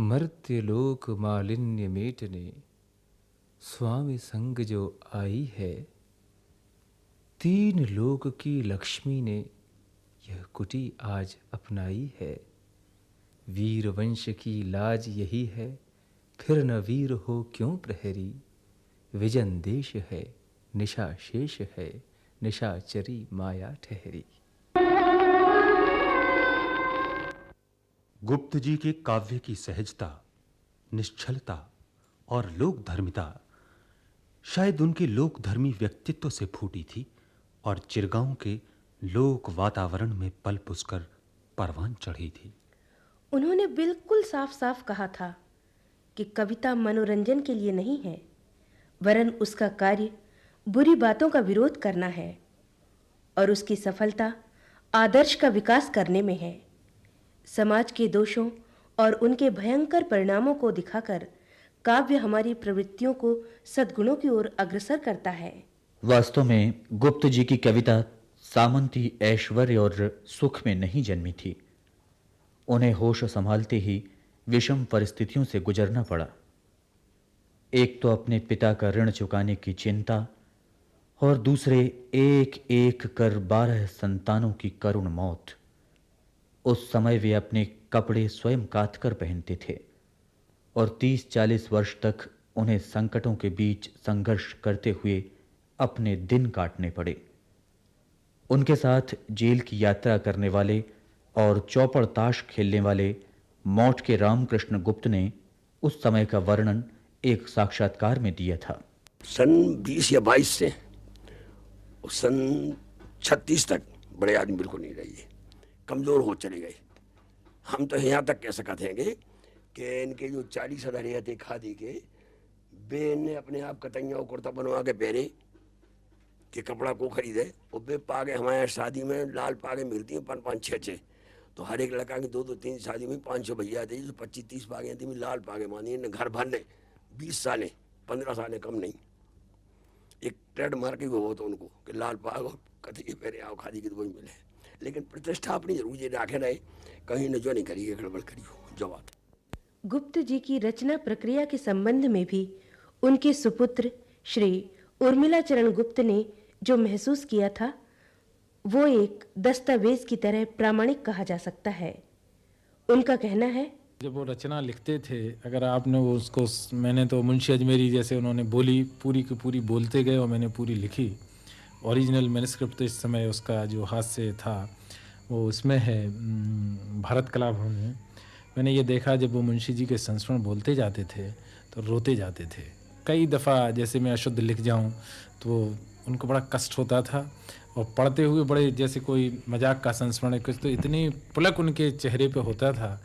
मर्त्य लोक मालिन्य मेटने स्वामी संग जो आई है, तीन लोक की लक्ष्मी ने यह कुटी आज अपनाई है। वीर वंश की लाज यही है, फिर न वीर हो क्यों प्रहरी। विजन देश है, निशा शेष है, निशाचरी माया ठहरी। गुप्त जी के काव्य की सहजता, निश्चलता और लोकधर्मिता शायद उनके लोकधर्मी व्यक्तित्व से फूटी थी और चिरगांव के लोक वातावरण में पल पुसकर परवान चढ़ी थी। उन्होंने बिल्कुल साफ-साफ कहा था कि कविता मनोरंजन के लिए नहीं है, वरन उसका कार्य बुरी बातों का विरोध करना है और उसकी सफलता आदर्श का विकास करने में है। समाज के दोषों और उनके भयंकर परिणामों को दिखाकर काव्य हमारी प्रवृत्तियों को सद्गुणों की ओर अग्रसर करता है। वास्तव में गुप्त जी की कविता सामंती ऐश्वर्य और सुख में नहीं जन्मी थी। उन्हें होश संभालते ही विषम परिस्थितियों से गुजरना पड़ा। एक तो अपने पिता का ऋण चुकाने की चिंता और दूसरे एक एक कर 12 संतानों की करुण मौत। उस समय वे अपने कपड़े स्वयं काटकर पहनते थे और 30-40 वर्ष तक उन्हें संकटों के बीच संघर्ष करते हुए अपने दिन काटने पड़े। उनके साथ जेल की यात्रा करने वाले और चौपड़ ताश खेलने वाले मौट के रामकृष्ण गुप्त ने उस समय का वर्णन एक साक्षात्कार में दिया था। सन 20 या 22 से सन 36 तक बड़े आदमी बिल्कुल नहीं रही, कमज़ोर हो चले गए। हम तो यहाँ तक कह सकते हैं कि इनके जो 40 हज़ार थे खादी के, बे ने अपने आप कतैया कुर्ता बनवा के पहने कि कपड़ा को खरीदे, और बे पागे हमारे शादी में लाल पागे मिलती हैं 5-5, 6-6, तो हर एक लड़का की 2-2-3 शादी में 500 भैया थे, जो 25-30 पागे थी लाल पागे मानी ने घर भरने 20 साल 15 साल कम नहीं। एक ट्रेड मार्क हो तो उनको कि लाल पाग और कथी पहने आओ खादी की तो वही मिले, लेकिन प्रतिष्ठा अपनी जरूर ये राखे रहे, कहीं न जो नहीं करी गड़बड़ करी हो जवाब। गुप्त जी की रचना प्रक्रिया के संबंध में भी उनके सुपुत्र श्री उर्मिला चरण गुप्त ने जो महसूस किया था, वो एक दस्तावेज की तरह प्रामाणिक कहा जा सकता है। उनका कहना है, जब वो रचना लिखते थे, अगर आपने वो उसको, मैंने तो मुंशी अजमेरी जैसे उन्होंने बोली पूरी की पूरी बोलते गए और मैंने पूरी लिखी। ओरिजिनल मैन्युस्क्रिप्ट तो इस समय उसका जो हाथ से था वो उसमें है भारत कला भवन में। मैंने ये देखा जब वो मुंशी जी के संस्मरण बोलते जाते थे तो रोते जाते थे। कई दफ़ा जैसे मैं अशुद्ध लिख जाऊं तो उनको बड़ा कष्ट होता था, और पढ़ते हुए बड़े जैसे कोई मजाक का संस्मरण है कुछ, तो इतनी पुलक उनके चेहरे पे होता था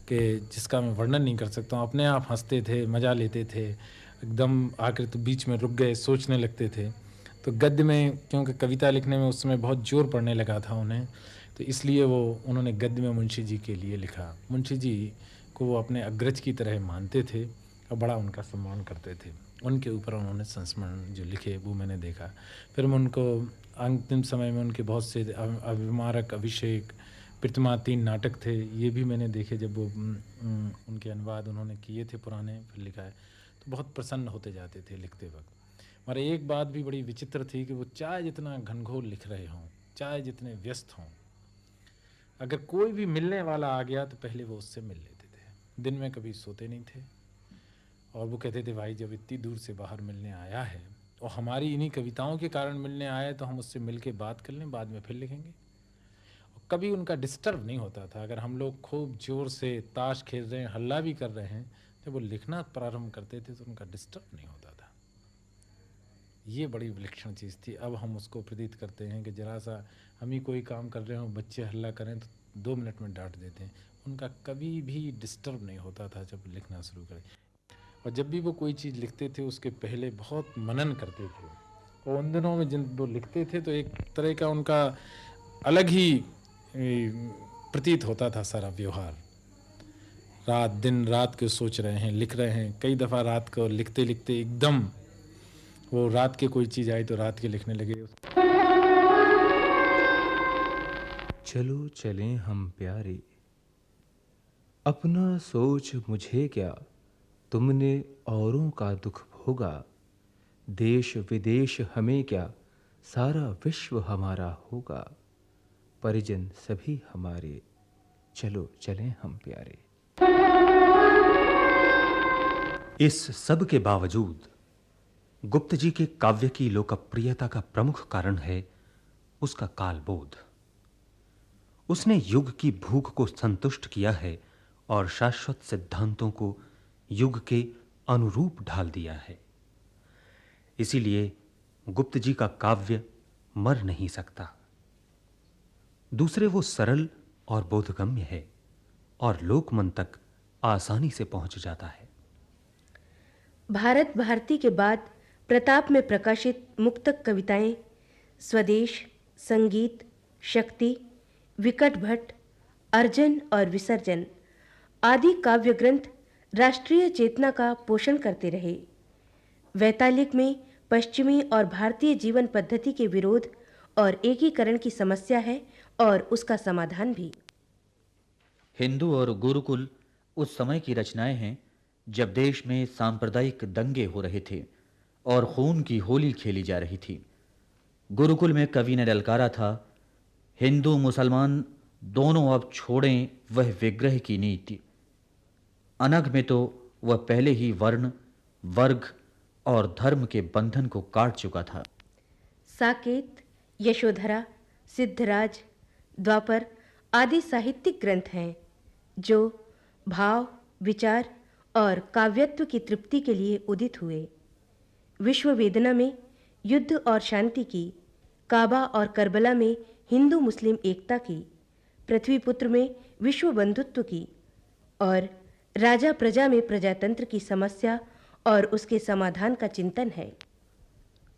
कि जिसका मैं वर्णन नहीं कर सकता हूँ। अपने आप हंसते थे, मज़ा लेते थे, एकदम आकर तो बीच में रुक गए, सोचने लगते थे। तो गद्य में, क्योंकि कविता लिखने में उस समय बहुत जोर पड़ने लगा था उन्हें, तो इसलिए उन्होंने गद्य में मुंशी जी के लिए लिखा। मुंशी जी को वो अपने अग्रज की तरह मानते थे और बड़ा उनका सम्मान करते थे। उनके ऊपर उन्होंने संस्मरण जो लिखे वो मैंने देखा। फिर मैं उनको अंतिम समय में उनके बहुत से अभिमारक, अभिषेक, प्रतिमा 3 नाटक थे, ये भी मैंने देखे जब वो उनके अनुवाद उन्होंने किए थे पुराने, फिर लिखा है, तो बहुत प्रसन्न होते जाते थे लिखते वक्त। मगर एक बात भी बड़ी विचित्र थी कि वो चाहे जितना घनघोर लिख रहे हों, चाहे जितने व्यस्त हों, अगर कोई भी मिलने वाला आ गया तो पहले वो उससे मिल लेते थे। दिन में कभी सोते नहीं थे और वो कहते थे भाई जब इतनी दूर से बाहर मिलने आया है और हमारी इन्हीं कविताओं के कारण मिलने आया है तो हम उससे मिल के बात कर लें, बाद में फिर लिखेंगे। और कभी उनका डिस्टर्ब नहीं होता था। अगर हम लोग खूब जोर से ताश खेल रहे हैं, हल्ला भी कर रहे हैं, जब वो लिखना प्रारंभ करते थे तो उनका डिस्टर्ब नहीं होता था। ये बड़ी विलक्षण चीज़ थी। अब हम उसको प्रतीत करते हैं कि जरा सा हम ही कोई काम कर रहे हो, बच्चे हल्ला करें तो 2 मिनट में डांट देते हैं। उनका कभी भी डिस्टर्ब नहीं होता था जब लिखना शुरू करें। और जब भी वो कोई चीज़ लिखते थे उसके पहले बहुत मनन करते थे। और उन दिनों में जिन वो लिखते थे तो एक तरह का उनका अलग ही प्रतीत होता था सारा व्यवहार। रात दिन रात को सोच रहे हैं, लिख रहे हैं। कई दफ़ा रात को लिखते लिखते एकदम वो रात के कोई चीज़ आई तो रात के लिखने लगे। चलो चलें हम प्यारे, अपना सोच मुझे क्या, तुमने औरों का दुख भोगा। देश विदेश हमें क्या, सारा विश्व हमारा होगा। परिजन सभी हमारे, चलो चलें हम प्यारे। इस सब के बावजूद गुप्त जी के काव्य की लोकप्रियता का प्रमुख कारण है उसका कालबोध। उसने युग की भूख को संतुष्ट किया है और शाश्वत सिद्धांतों को युग के अनुरूप ढाल दिया है। इसीलिए गुप्त जी का काव्य मर नहीं सकता। दूसरे, वो सरल और बोधगम्य है और लोकमन तक आसानी से पहुंच जाता है। भारत भारती के बाद प्रताप में प्रकाशित मुक्तक कविताएं, स्वदेश, संगीत, शक्ति, विकट भट्ट, अर्जन और विसर्जन आदि काव्य ग्रंथ राष्ट्रीय चेतना का पोषण करते रहे। वैतालिक में पश्चिमी और भारतीय जीवन पद्धति के विरोध और एकीकरण की समस्या है और उसका समाधान भी। हिंदू और गुरुकुल उस समय की रचनाएं हैं जब देश में सांप्रदायिक दंगे हो रहे थे और खून की होली खेली जा रही थी। गुरुकुल में कवि ने ललकारा था, हिंदू मुसलमान दोनों अब छोड़ें वह विग्रह की नीति। अनग में तो वह पहले ही वर्ण, वर्ग और धर्म के बंधन को काट चुका था। साकेत, यशोधरा, सिद्धराज, द्वापर आदि साहित्यिक ग्रंथ हैं जो भाव, विचार और काव्यत्व की तृप्ति के लिए उदित हुए। विश्व वेदना में युद्ध और शांति की, काबा और करबला में हिंदू मुस्लिम एकता की, पृथ्वीपुत्र में विश्व बंधुत्व की और राजा प्रजा में प्रजातंत्र की समस्या और उसके समाधान का चिंतन है।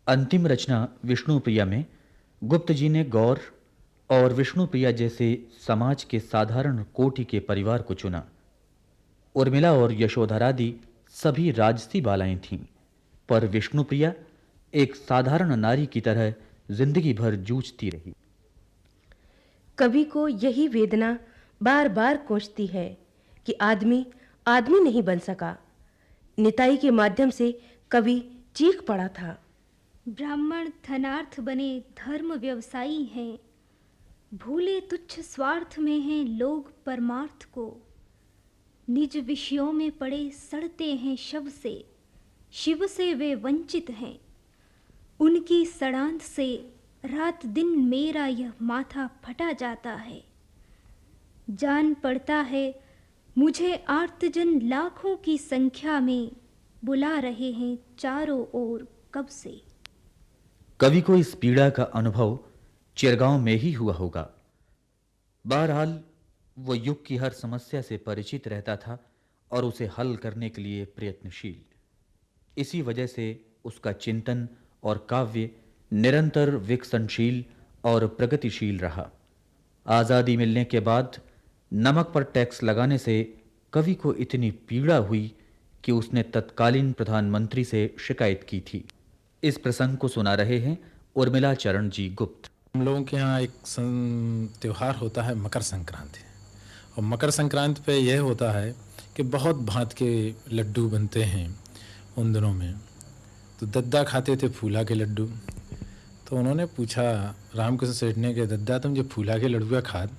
अंतिम रचना विष्णुप्रिया में गुप्त जी ने गौर और विष्णुप्रिया जैसे समाज के साधारण कोटि के परिवार को चुना। उर्मिला और यशोधरादि सभी राजसी बालाएं थीं, पर विष्णुप्रिया एक साधारण नारी की तरह जिंदगी भर जूझती रही। कवि को यही वेदना बार बार कोसती है कि आदमी आदमी नहीं बन सका। निताई के माध्यम से कवि चीख पड़ा था, ब्राह्मण धनार्थ बने धर्म व्यवसायी हैं, भूले तुच्छ स्वार्थ में हैं लोग परमार्थ को, निज विषयों में पड़े सड़ते हैं शव से, शिव से वे वंचित हैं, उनकी सड़ांत से रात दिन मेरा यह माथा फटा जाता है। जान पड़ता है मुझे आर्तजन लाखों की संख्या में बुला रहे हैं चारों ओर कब से। कवि को इस पीड़ा का अनुभव चिरगांव में ही हुआ होगा। बहरहाल वो युग की हर समस्या से परिचित रहता था और उसे हल करने के लिए प्रयत्नशील। इसी वजह से उसका चिंतन और काव्य निरंतर विकसनशील और प्रगतिशील रहा। आज़ादी मिलने के बाद नमक पर टैक्स लगाने से कवि को इतनी पीड़ा हुई कि उसने तत्कालीन प्रधानमंत्री से शिकायत की थी। इस प्रसंग को सुना रहे हैं उर्मिला चरण जी गुप्त। हम लोगों के यहाँ एक त्यौहार होता है मकर संक्रांति, और मकर संक्रांति पे यह होता है कि बहुत भांत के लड्डू बनते हैं उन दिनों में। तो दद्दा खाते थे फूला के लड्डू। तो उन्होंने पूछा रामकृष्ण सेठ ने कि दद्दा तुम जो फूला के लड्डू का खाद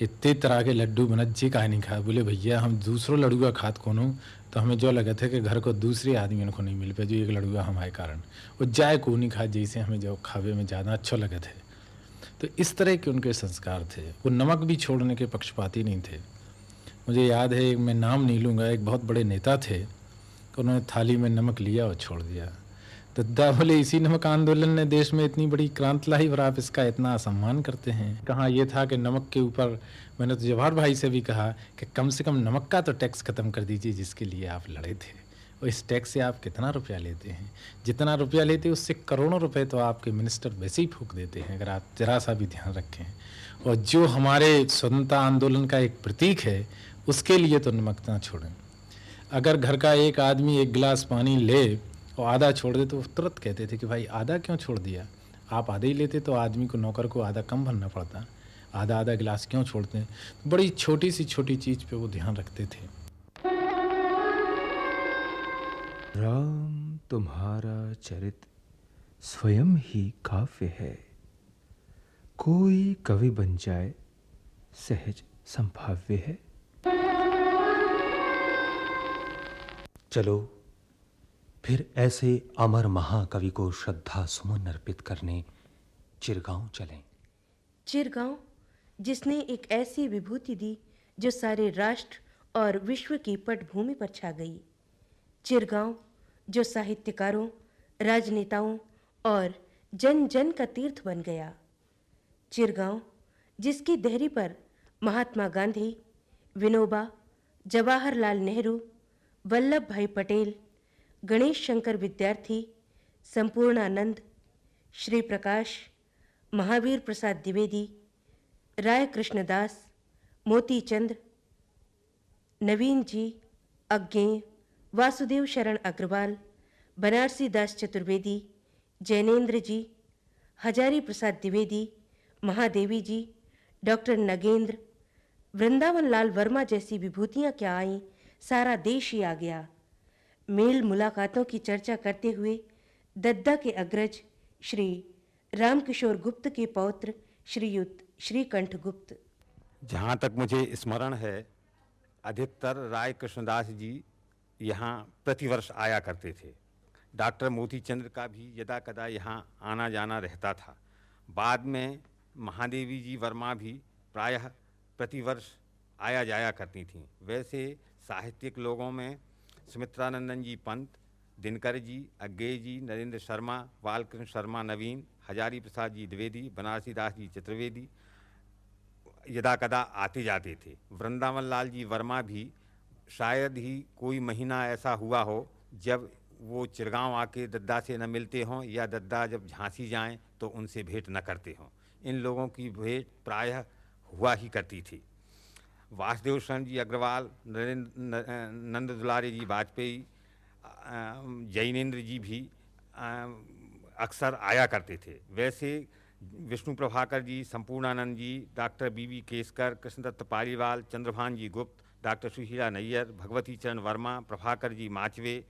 इतने तरह के लड्डू बनत जी काहे नहीं खा। बोले भैया हम दूसरों लड्डू का खाद कोनो तो हमें जो लगा था कि घर को दूसरे आदमियों को नहीं मिल पाए जो एक लड्डू हमारे कारण वो जाए को नहीं खा जैसे हमें जो खावे में ज़्यादा अच्छा लगे थे। तो इस तरह के उनके संस्कार थे। वो नमक भी छोड़ने के पक्षपाती नहीं थे। मुझे याद है, मैं नाम नहीं लूँगा, एक बहुत बड़े नेता थे कि उन्होंने थाली में नमक लिया और छोड़ दिया। दद्दा बोले इसी नमक आंदोलन ने देश में इतनी बड़ी क्रांति लाई और आप इसका इतना असम्मान करते हैं। कहाँ ये था कि नमक के ऊपर मैंने तो जवाहर भाई से भी कहा कि कम से कम नमक का तो टैक्स ख़त्म कर दीजिए जिसके लिए आप लड़े थे। और इस टैक्स से आप कितना रुपया लेते हैं? जितना रुपया लेते हैं उससे करोड़ों रुपए तो आपके मिनिस्टर वैसे ही फूंक देते हैं, अगर आप जरा सा भी ध्यान रखें। और जो हमारे स्वतंत्रता आंदोलन का एक प्रतीक है उसके लिए तो नमक ना छोड़ें। अगर घर का एक आदमी एक गिलास पानी ले और आधा छोड़ दे तो वो तुरंत कहते थे कि भाई आधा क्यों छोड़ दिया। आप आधा ही लेते तो आदमी को, नौकर को आधा कम भरना पड़ता। आधा आधा गिलास क्यों छोड़ते हैं। तो बड़ी छोटी सी छोटी चीज़ पे वो ध्यान रखते थे। राम तुम्हारा चरित स्वयं ही काव्य है, कोई कवि बन जाए सहज संभाव्य है। चलो फिर ऐसे अमर महाकवि को श्रद्धा सुमन अर्पित करने चिरगांव चलें। चिरगांव जिसने एक ऐसी विभूति दी जो सारे राष्ट्र और विश्व की पटभूमि पर छा गई। चिरगांव जो साहित्यकारों, राजनेताओं और जन जन का तीर्थ बन गया। चिरगांव जिसकी देहरी पर महात्मा गांधी, विनोबा, जवाहरलाल नेहरू, वल्लभ भाई पटेल, गणेश शंकर विद्यार्थी, संपूर्णानंद, श्री प्रकाश, महावीर प्रसाद द्विवेदी, राय कृष्णदास, मोती चंद, नवीन जी, अज्ञेय, वासुदेव शरण अग्रवाल, बनारसी दास चतुर्वेदी, जैनेन्द्र जी, हजारी प्रसाद द्विवेदी, महादेवी जी, डॉक्टर नगेंद्र, वृंदावन लाल वर्मा जैसी विभूतियां क्या आईं, सारा देश ही आ गया। मेल मुलाकातों की चर्चा करते हुए दद्दा के अग्रज श्री रामकिशोर गुप्त के पौत्र श्रीयुत श्रीकंठ गुप्त। जहाँ तक मुझे स्मरण है, अधिकतर राय कृष्णदास जी यहाँ प्रतिवर्ष आया करते थे। डॉक्टर मोती चंद्र का भी यदा कदा यहाँ आना जाना रहता था। बाद में महादेवी जी वर्मा भी प्रायः प्रतिवर्ष आया जाया करती थीं। वैसे साहित्यिक लोगों में सुमित्रानंदन जी पंत, दिनकर जी, अज्ञेय जी, नरेंद्र शर्मा, बालकृष्ण शर्मा नवीन, हजारी प्रसाद जी द्विवेदी, बनारसी दास जी चतुर्वेदी यदा कदा आते जाते थे। वृंदावन लाल जी वर्मा भी शायद ही कोई महीना ऐसा हुआ हो जब वो चिरगांव आके दद्दा से न मिलते हों या दद्दा जब झांसी जाएं तो उनसे भेंट न करते हों। इन लोगों की भेंट प्रायः हुआ ही करती थी। वासुदेव शरण जी अग्रवाल, नंद दुलारे जी वाजपेयी, जैनेन्द्र जी भी अक्सर आया करते थे। वैसे विष्णु प्रभाकर जी, संपूर्णानंद जी, डॉक्टर बीबी केसकर, कृष्णदत्त पालीवाल, चंद्रभान जी गुप्त, डॉक्टर सुशीला नैयर, भगवती चरण वर्मा, प्रभाकर जी माचवे,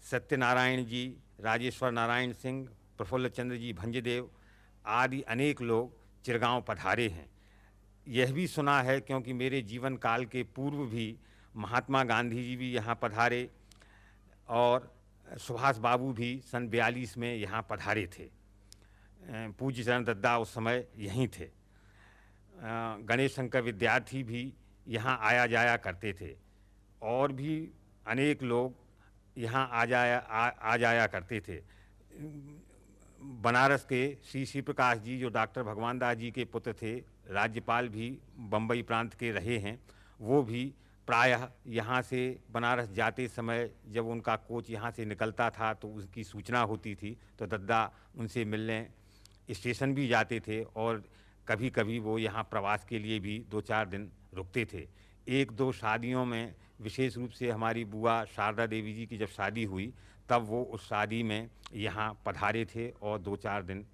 सत्यनारायण जी, राजेश्वर नारायण सिंह, प्रफुल्ल चंद्र जी भंजदेव आदि अनेक लोग चिरगांव पधारे हैं। यह भी सुना है क्योंकि मेरे जीवन काल के पूर्व भी महात्मा गांधी जी भी यहाँ पधारे और सुभाष बाबू भी सन 42 में यहाँ पधारे थे। पूज्य चरण दद्दा उस समय यहीं थे। गणेश शंकर विद्यार्थी भी यहाँ आया जाया करते थे और भी अनेक लोग यहाँ आ जाया करते थे। बनारस के श्री श्री प्रकाश जी जो डॉक्टर भगवान दास जी के पुत्र थे, राज्यपाल भी बम्बई प्रांत के रहे हैं, वो भी प्रायः यहाँ से बनारस जाते समय जब उनका कोच यहाँ से निकलता था तो उसकी सूचना होती थी तो दद्दा उनसे मिलने स्टेशन भी जाते थे और कभी कभी वो यहाँ प्रवास के लिए भी 2-4 दिन रुकते थे। 1-2 शादियों में, विशेष रूप से हमारी बुआ शारदा देवी जी की जब शादी हुई तब वो उस शादी में यहाँ पधारे थे और 2-4 दिन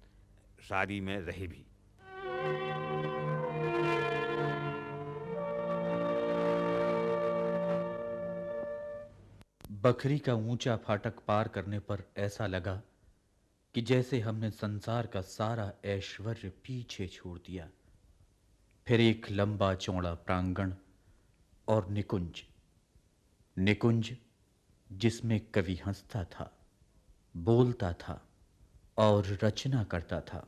शादी में रहे भी। बखरी का ऊंचा फाटक पार करने पर ऐसा लगा कि जैसे हमने संसार का सारा ऐश्वर्य पीछे छोड़ दिया। फिर एक लंबा चौड़ा प्रांगण और निकुंज, निकुंज जिसमें कवि हंसता था, बोलता था और रचना करता था,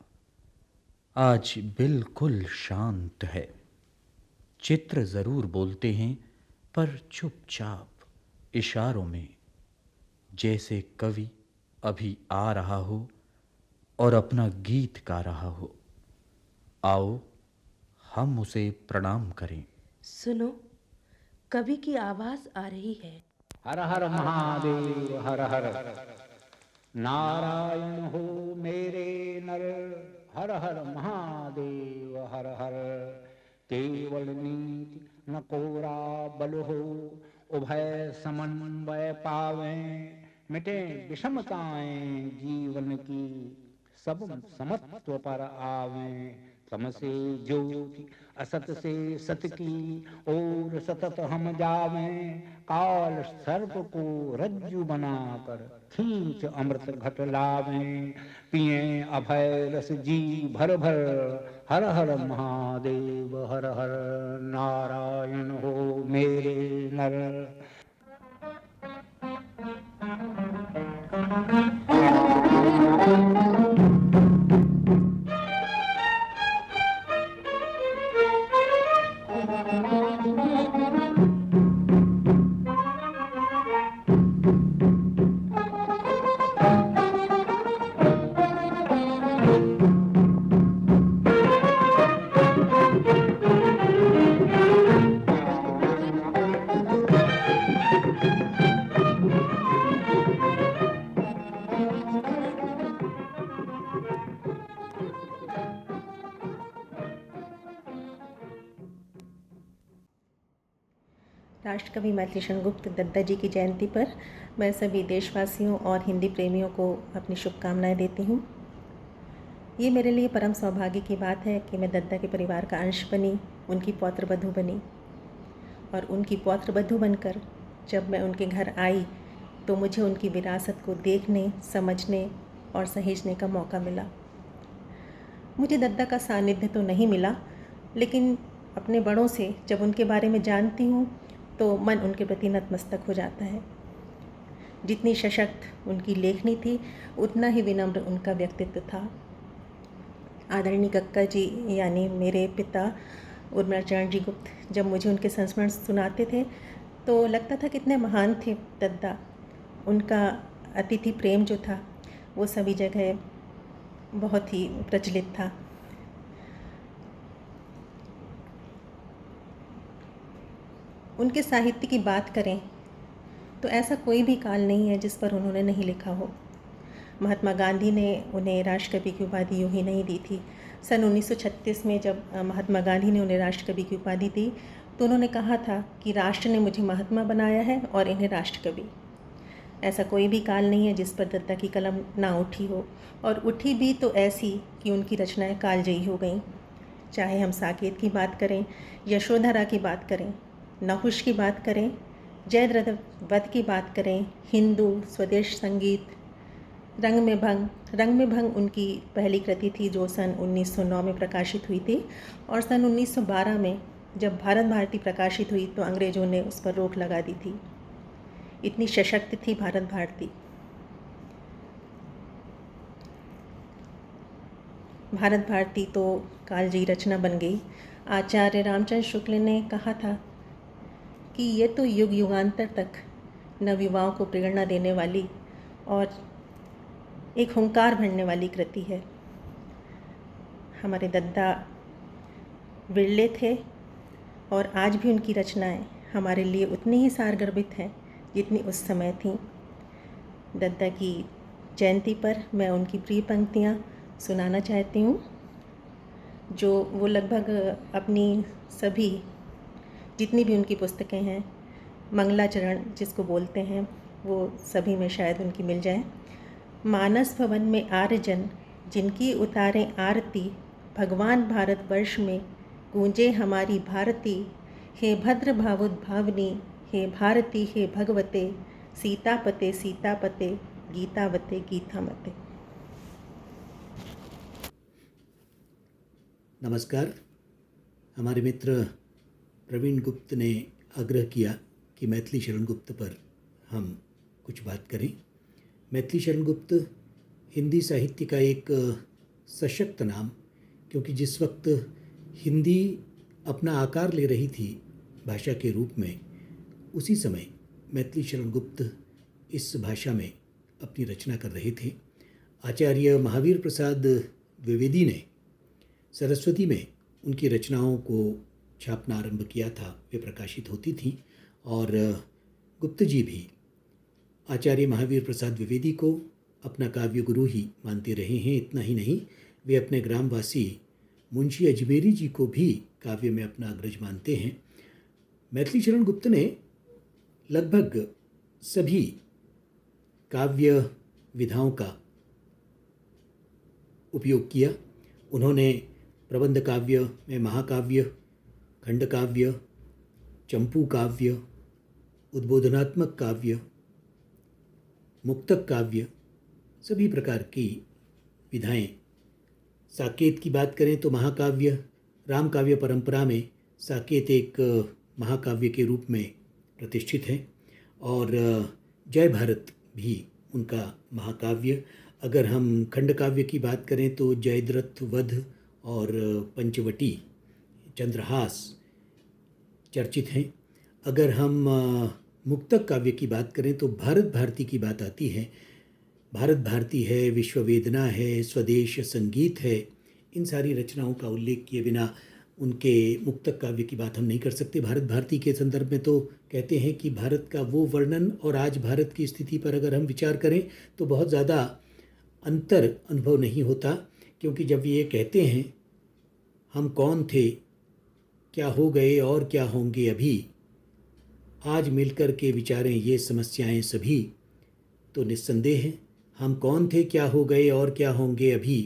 आज बिल्कुल शांत है। चित्र जरूर बोलते हैं पर चुपचाप, इशारों में, जैसे कवि अभी आ रहा हो और अपना गीत गा रहा हो। आओ हम उसे प्रणाम करें। सुनो, कवि की आवाज आ रही है। हर हर महादेव हर हर, नारायण हो मेरे नर, हर हर महादेव हर हर। केवल नीति न कोरा बल हो, उभय समन्वय पावे, मिटे विषमताएं जीवन की, सब समत्व पर आवे। सम से ज्योति असत से सत की और सतत हम जावें, काल सर्प को रज्जु बनाकर खींच अमृत घट लावें। पिए अभय रस जी भर भर, हर हर महादेव हर हर, नारायण हो मेरे नर। राष्ट्रकवि मैथिलीशरण गुप्त दद्दा जी की जयंती पर मैं सभी देशवासियों और हिंदी प्रेमियों को अपनी शुभकामनाएं देती हूँ। ये मेरे लिए परम सौभाग्य की बात है कि मैं दद्दा के परिवार का अंश बनी, उनकी पौत्रवधू बनी। और उनकी पौत्रवधू बनकर जब मैं उनके घर आई तो मुझे उनकी विरासत को देखने, समझने और सहेजने का मौका मिला। मुझे दद्दा का सानिध्य तो नहीं मिला, लेकिन अपने बड़ों से जब उनके बारे में जानती हूँ तो मन उनके प्रति नतमस्तक हो जाता है। जितनी सशक्त उनकी लेखनी थी, उतना ही विनम्र उनका व्यक्तित्व था। आदरणीय कक्का जी यानी मेरे पिता उर्मिलाचरण जी गुप्त जब मुझे उनके संस्मरण सुनाते थे तो लगता था कितने महान थे दद्दा। उनका अतिथि प्रेम जो था वो सभी जगह बहुत ही प्रचलित था। उनके साहित्य की बात करें तो ऐसा कोई भी काल नहीं है जिस पर उन्होंने नहीं लिखा हो। महात्मा गांधी ने उन्हें राष्ट्रकवि की उपाधि यूँ ही नहीं दी थी। सन 1936 में जब महात्मा गांधी ने उन्हें राष्ट्रकवि की उपाधि दी तो उन्होंने कहा था कि राष्ट्र ने मुझे महात्मा बनाया है और इन्हें राष्ट्रकवि। ऐसा कोई भी काल नहीं है जिस पर दद्दा की कलम ना उठी हो, और उठी भी तो ऐसी कि उनकी रचनाएं कालजयी हो गईं। चाहे हम साकेत की बात करें, यशोधरा की बात करें, नहुष की बात करें, जयद्रथ वध की बात करें, हिंदू, स्वदेश संगीत, रंग में भंग उनकी पहली कृति थी जो सन 1909 में प्रकाशित हुई थी। और सन 1912 में जब भारत भारती प्रकाशित हुई तो अंग्रेज़ों ने उस पर रोक लगा दी थी। इतनी सशक्त थी भारत भारती। भारत भारती तो कालजयी रचना बन गई। आचार्य रामचंद्र शुक्ल ने कहा था कि ये तो युग युगांतर तक नवयुवाओं को प्रेरणा देने वाली और एक हुंकार भरने वाली कृति है। हमारे दद्दा विरले थे और आज भी उनकी रचनाएं हमारे लिए उतनी ही सारगर्भित हैं जितनी उस समय थीं। दद्दा की जयंती पर मैं उनकी प्रिय पंक्तियाँ सुनाना चाहती हूँ जो वो लगभग अपनी सभी जितनी भी उनकी पुस्तकें हैं, मंगलाचरण जिसको बोलते हैं, वो सभी में शायद उनकी मिल जाए। मानस भवन में आर्यजन जिनकी उतारें आरती, भगवान भारतवर्ष में गूंजे हमारी भारती। हे भद्र भावुद्भावनी, हे भारती, हे भगवते, सीतापते सीतापते, गीतावते गीतामते। नमस्कार। हमारे मित्र प्रवीण गुप्त ने आग्रह किया कि मैथिलीशरण गुप्त पर हम कुछ बात करें। मैथिलीशरण गुप्त हिंदी साहित्य का एक सशक्त नाम, क्योंकि जिस वक्त हिंदी अपना आकार ले रही थी भाषा के रूप में, उसी समय मैथिलीशरण गुप्त इस भाषा में अपनी रचना कर रहे थे। आचार्य महावीर प्रसाद द्विवेदी ने सरस्वती में उनकी रचनाओं को छापना आरंभ किया था, वे प्रकाशित होती थीं। और गुप्त जी भी आचार्य महावीर प्रसाद द्विवेदी को अपना काव्य गुरु ही मानते रहे हैं। इतना ही नहीं, वे अपने ग्रामवासी मुंशी अजमेरी जी को भी काव्य में अपना अग्रज मानते हैं। मैथिलीशरण गुप्त ने लगभग सभी काव्य विधाओं का उपयोग किया। उन्होंने प्रबंध काव्य में महाकाव्य, खंड काव्य, चंपू काव्य, उद्बोधनात्मक काव्य, मुक्तक काव्य, सभी प्रकार की विधाएं। साकेत की बात करें तो महाकाव्य, राम काव्य परंपरा में साकेत एक महाकाव्य के रूप में प्रतिष्ठित है और जय भारत भी उनका महाकाव्य। अगर हम खंड काव्य की बात करें तो जयद्रथ वध और पंचवटी, चंद्रहास चर्चित हैं। अगर हम मुक्तक काव्य की बात करें तो भारत भारती की बात आती है। भारत भारती है, विश्ववेदना है, स्वदेश संगीत है, इन सारी रचनाओं का उल्लेख किए बिना उनके मुक्तक काव्य की बात हम नहीं कर सकते। भारत भारती के संदर्भ में तो कहते हैं कि भारत का वो वर्णन और आज भारत की स्थिति पर अगर हम विचार करें तो बहुत ज़्यादा अंतर अनुभव नहीं होता, क्योंकि जब ये कहते हैं हम कौन थे, क्या हो गए और क्या होंगे अभी, आज मिलकर के विचारें ये समस्याएं सभी, तो निस्संदेह है हम कौन थे, क्या हो गए और क्या होंगे अभी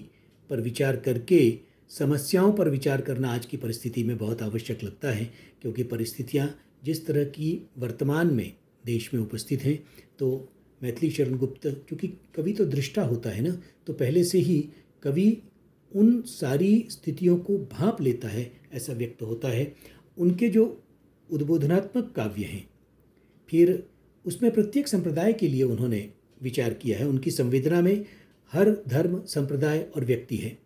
पर विचार करके समस्याओं पर विचार करना आज की परिस्थिति में बहुत आवश्यक लगता है, क्योंकि परिस्थितियां जिस तरह की वर्तमान में देश में उपस्थित हैं, तो मैथिली शरण गुप्त, क्योंकि कवि तो दृष्टा होता है ना, तो पहले से ही कवि उन सारी स्थितियों को भांप लेता है, ऐसा व्यक्त होता है। उनके जो उद्बोधनात्मक काव्य हैं, फिर उसमें प्रत्येक संप्रदाय के लिए उन्होंने विचार किया है। उनकी संवेदना में हर धर्म, संप्रदाय और व्यक्ति है।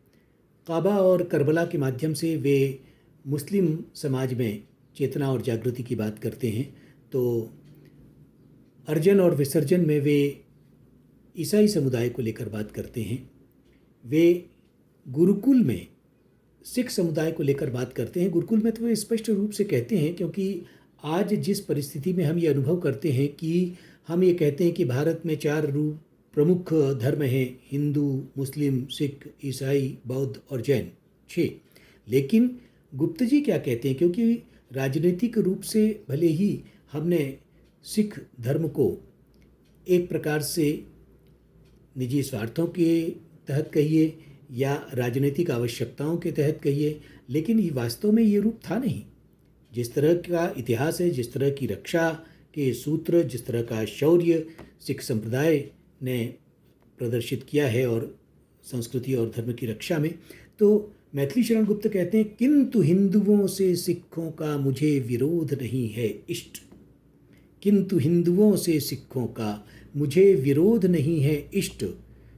काबा और करबला के माध्यम से वे मुस्लिम समाज में चेतना और जागृति की बात करते हैं, तो अर्जन और विसर्जन में वे ईसाई समुदाय को लेकर बात करते हैं। वे गुरुकुल में सिख समुदाय को लेकर बात करते हैं। गुरुकुल में तो वे स्पष्ट रूप से कहते हैं, क्योंकि आज जिस परिस्थिति में हम ये अनुभव करते हैं कि हम ये कहते हैं कि भारत में 4 प्रमुख धर्म हैं, हिंदू, मुस्लिम, सिख, ईसाई, बौद्ध और जैन, 6। लेकिन गुप्त जी क्या कहते हैं, क्योंकि राजनीतिक रूप से भले ही हमने सिख धर्म को एक प्रकार से निजी स्वार्थों के तहत कहिए या राजनीतिक आवश्यकताओं के तहत कहिए, लेकिन ये वास्तव में ये रूप था नहीं। जिस तरह का इतिहास है, जिस तरह की रक्षा के सूत्र, जिस तरह का शौर्य सिख संप्रदाय ने प्रदर्शित किया है और संस्कृति और धर्म की रक्षा में, तो मैथिली शरण गुप्त कहते हैं, किंतु हिंदुओं से सिखों का मुझे विरोध नहीं है इष्ट। किंतु हिंदुओं से सिखों का मुझे विरोध नहीं है इष्ट,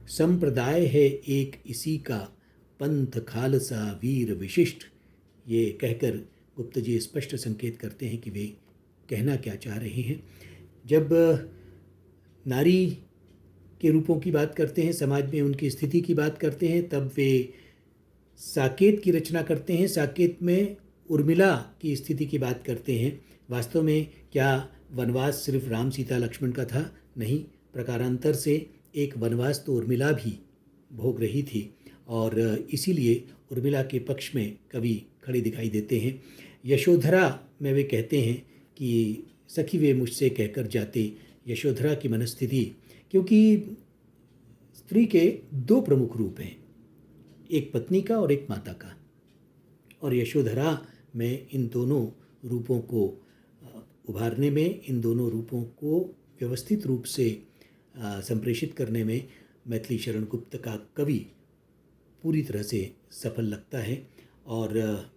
संप्रदाय है एक इसी का, पंथ खालसा वीर विशिष्ट। ये कहकर गुप्त जी स्पष्ट संकेत करते हैं कि वे कहना क्या चाह रहे हैं। जब नारी के रूपों की बात करते हैं, समाज में उनकी स्थिति की बात करते हैं, तब वे साकेत की रचना करते हैं। साकेत में उर्मिला की स्थिति की बात करते हैं। वास्तव में क्या वनवास सिर्फ राम, सीता, लक्ष्मण का था? नहीं, प्रकारांतर से एक वनवास तो उर्मिला भी भोग रही थी और इसीलिए उर्मिला के पक्ष में कवि खड़े दिखाई देते हैं। यशोधरा में वे कहते हैं कि सखी वे मुझसे कहकर जाते, यशोधरा की मनस्थिति, क्योंकि स्त्री के 2 प्रमुख रूप हैं, एक पत्नी का और एक माता का, और यशोधरा में इन दोनों रूपों को उभारने में, इन दोनों रूपों को व्यवस्थित रूप से संप्रेषित करने में मैथिली शरण गुप्त का कवि पूरी तरह से सफल लगता है। और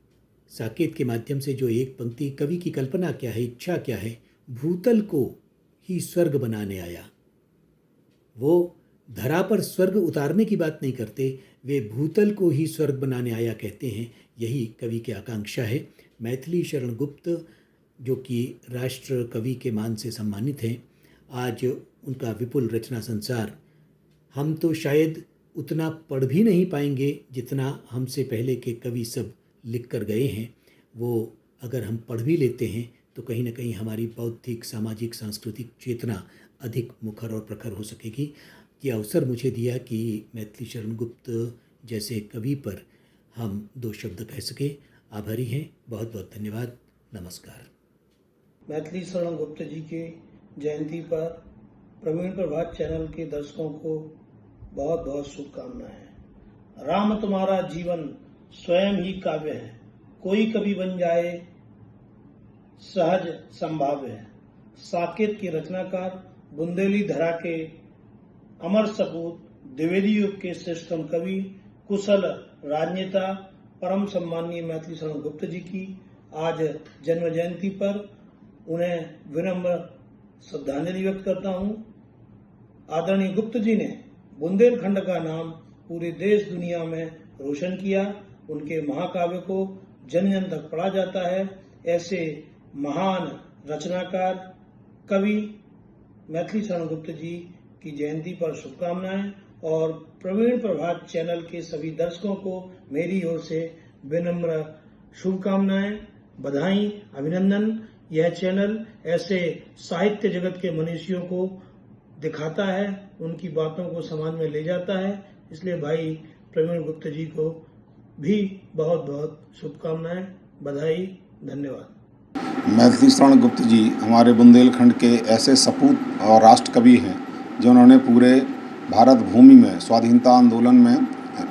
साकेत के माध्यम से जो एक पंक्ति, कवि की कल्पना क्या है, इच्छा क्या है, भूतल को ही स्वर्ग बनाने आया। वो धरा पर स्वर्ग उतारने की बात नहीं करते, वे भूतल को ही स्वर्ग बनाने आया कहते हैं। यही कवि की आकांक्षा है। मैथिली शरण गुप्त जो कि राष्ट्र कवि के मान से सम्मानित हैं, आज उनका विपुल रचना संसार हम तो शायद उतना पढ़ भी नहीं पाएंगे जितना हमसे पहले के कवि सब लिख कर गए हैं। वो अगर हम पढ़ भी लेते हैं तो कहीं ना कहीं हमारी बौद्धिक, सामाजिक, सांस्कृतिक चेतना अधिक मुखर और प्रखर हो सकेगी। ये अवसर मुझे दिया कि मैथिली शरण गुप्त जैसे कवि पर हम 2 शब्द कह सके। आभारी हैं, बहुत बहुत धन्यवाद, नमस्कार। मैथिली शरण गुप्त जी के जयंती पर प्रवीण प्रभात चैनल के दर्शकों को बहुत बहुत शुभकामनाएं। राम तुम्हारा जीवन स्वयं ही काव्य है। कोई कभी बन जाए सहज संभाव्य है। साकेत के रचनाकार, बुंदेली धरा के अमर सपूत, द्विवेदी युग के श्रेष्ठतम कवि, कुशल राजनेता, परम सम्माननीय मैथिली शरण गुप्त जी की आज जन्म जयंती पर उन्हें विनम्र श्रद्धांजलि व्यक्त करता हूं। आदरणीय गुप्त जी ने बुंदेलखंड का नाम पूरे देश दुनिया में रोशन किया। उनके महाकाव्य को जन जन तक पढ़ा जाता है। ऐसे महान रचनाकार कवि मैथिली शरण गुप्त जी की जयंती पर शुभकामनाएं और प्रवीण प्रभात चैनल के सभी दर्शकों को मेरी ओर से विनम्र शुभकामनाएं, बधाई, अभिनंदन। यह चैनल ऐसे साहित्य जगत के मनीषियों को दिखाता है, उनकी बातों को समाज में ले जाता है। इसलिए भाई प्रवीण गुप्त जी को भी बहुत बहुत शुभकामनाएं, बधाई, धन्यवाद। मैथिली शरण गुप्त जी हमारे बुंदेलखंड के ऐसे सपूत और राष्ट्र कवि हैं जिन्होंने पूरे भारत भूमि में स्वाधीनता आंदोलन में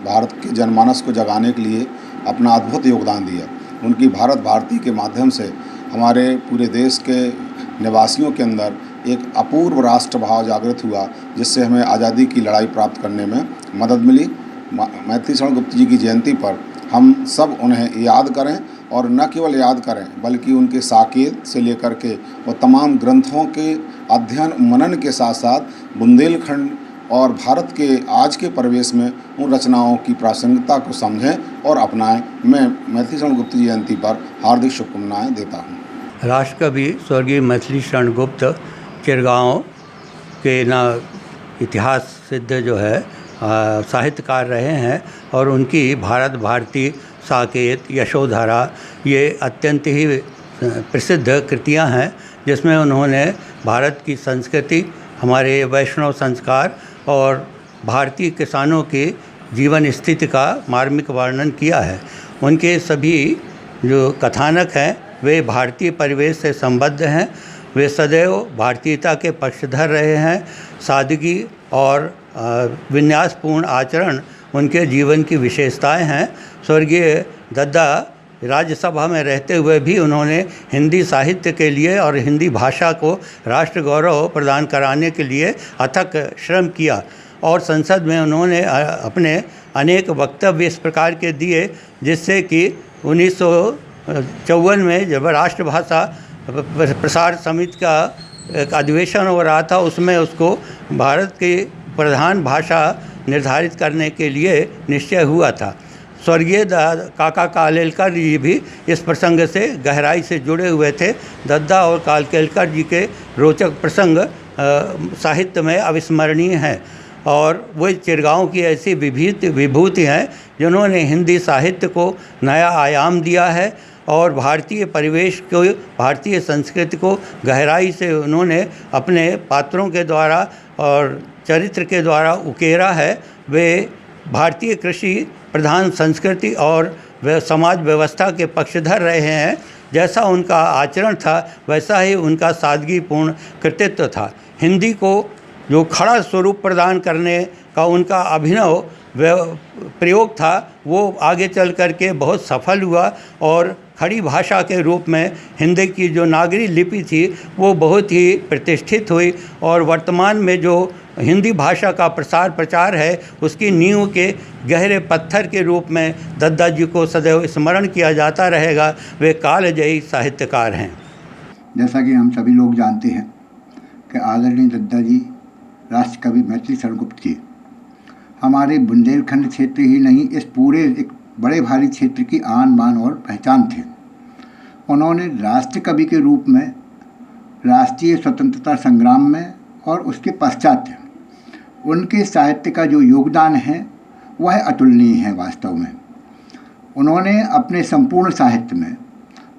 भारत के जनमानस को जगाने के लिए अपना अद्भुत योगदान दिया। उनकी भारत भारती के माध्यम से हमारे पूरे देश के निवासियों के अंदर एक अपूर्व राष्ट्रभाव जागृत हुआ, जिससे हमें आज़ादी की लड़ाई प्राप्त करने में मदद मिली। मैथिली शरण गुप्त जी की जयंती पर हम सब उन्हें याद करें और न केवल याद करें बल्कि उनके साकेत से लेकर के और तमाम ग्रंथों के अध्ययन मनन के साथ साथ बुंदेलखंड और भारत के आज के परिवेश में उन रचनाओं की प्रासंगिकता को समझें और अपनाएं। मैं मैथिली शरण गुप्त जी जयंती पर हार्दिक शुभकामनाएं देता हूं। राष्ट्रकवि स्वर्गीय मैथिली शरण गुप्त चिरगांव के ना इतिहास सिद्ध जो है साहित्यकार रहे हैं और उनकी भारत भारती, साकेत, यशोधरा ये अत्यंत ही प्रसिद्ध कृतियां हैं, जिसमें उन्होंने भारत की संस्कृति, हमारे वैष्णव संस्कार और भारतीय किसानों के जीवन स्थिति का मार्मिक वर्णन किया है। उनके सभी जो कथानक हैं वे भारतीय परिवेश से संबद्ध हैं। वे सदैव भारतीयता के पक्षधर रहे हैं। सादगी और विन्यासपूर्ण आचरण उनके जीवन की विशेषताएं हैं। स्वर्गीय दद्दा राज्यसभा में रहते हुए भी उन्होंने हिंदी साहित्य के लिए और हिंदी भाषा को राष्ट्र गौरव प्रदान कराने के लिए अथक श्रम किया और संसद में उन्होंने अपने अनेक वक्तव्य इस प्रकार के दिए, जिससे कि 1954 में जब राष्ट्रभाषा प्रसार समिति का एक अधिवेशन हो रहा था, उसमें उसको भारत की प्रधान भाषा निर्धारित करने के लिए निश्चय हुआ था। स्वर्गीय काका कालेलकर जी भी इस प्रसंग से गहराई से जुड़े हुए थे। दद्दा और कालेलकर जी के रोचक प्रसंग साहित्य में अविस्मरणीय हैं और वे चिरगांव की ऐसी विभूति हैं जिन्होंने हिंदी साहित्य को नया आयाम दिया है और भारतीय परिवेश को, भारतीय संस्कृति को गहराई से उन्होंने अपने पात्रों के द्वारा और चरित्र के द्वारा उकेरा है। वे भारतीय कृषि प्रधान संस्कृति और समाज व्यवस्था के पक्षधर रहे हैं। जैसा उनका आचरण था वैसा ही उनका सादगीपूर्ण कृतित्व था। हिंदी को जो खड़ा स्वरूप प्रदान करने का उनका अभिनव प्रयोग था वो आगे चल कर के बहुत सफल हुआ और खड़ी भाषा के रूप में हिंदी की जो नागरी लिपि थी वो बहुत ही प्रतिष्ठित हुई और वर्तमान में जो हिंदी भाषा का प्रसार प्रचार है उसकी नींव के गहरे पत्थर के रूप में दद्दा जी को सदैव स्मरण किया जाता रहेगा। वे कालजयी साहित्यकार हैं। जैसा कि हम सभी लोग जानते हैं कि आदरणीय दद्दा जी राष्ट्रकवि मैथिली शरण गुप्त जी हमारे बुंदेलखंड क्षेत्र ही नहीं, इस पूरे एक बड़े भारी क्षेत्र की आन बान और पहचान थे। उन्होंने राष्ट्रकवि के रूप में राष्ट्रीय स्वतंत्रता संग्राम में और उसके पश्चात उनके साहित्य का जो योगदान है वह अतुलनीय है। वास्तव में उन्होंने अपने संपूर्ण साहित्य में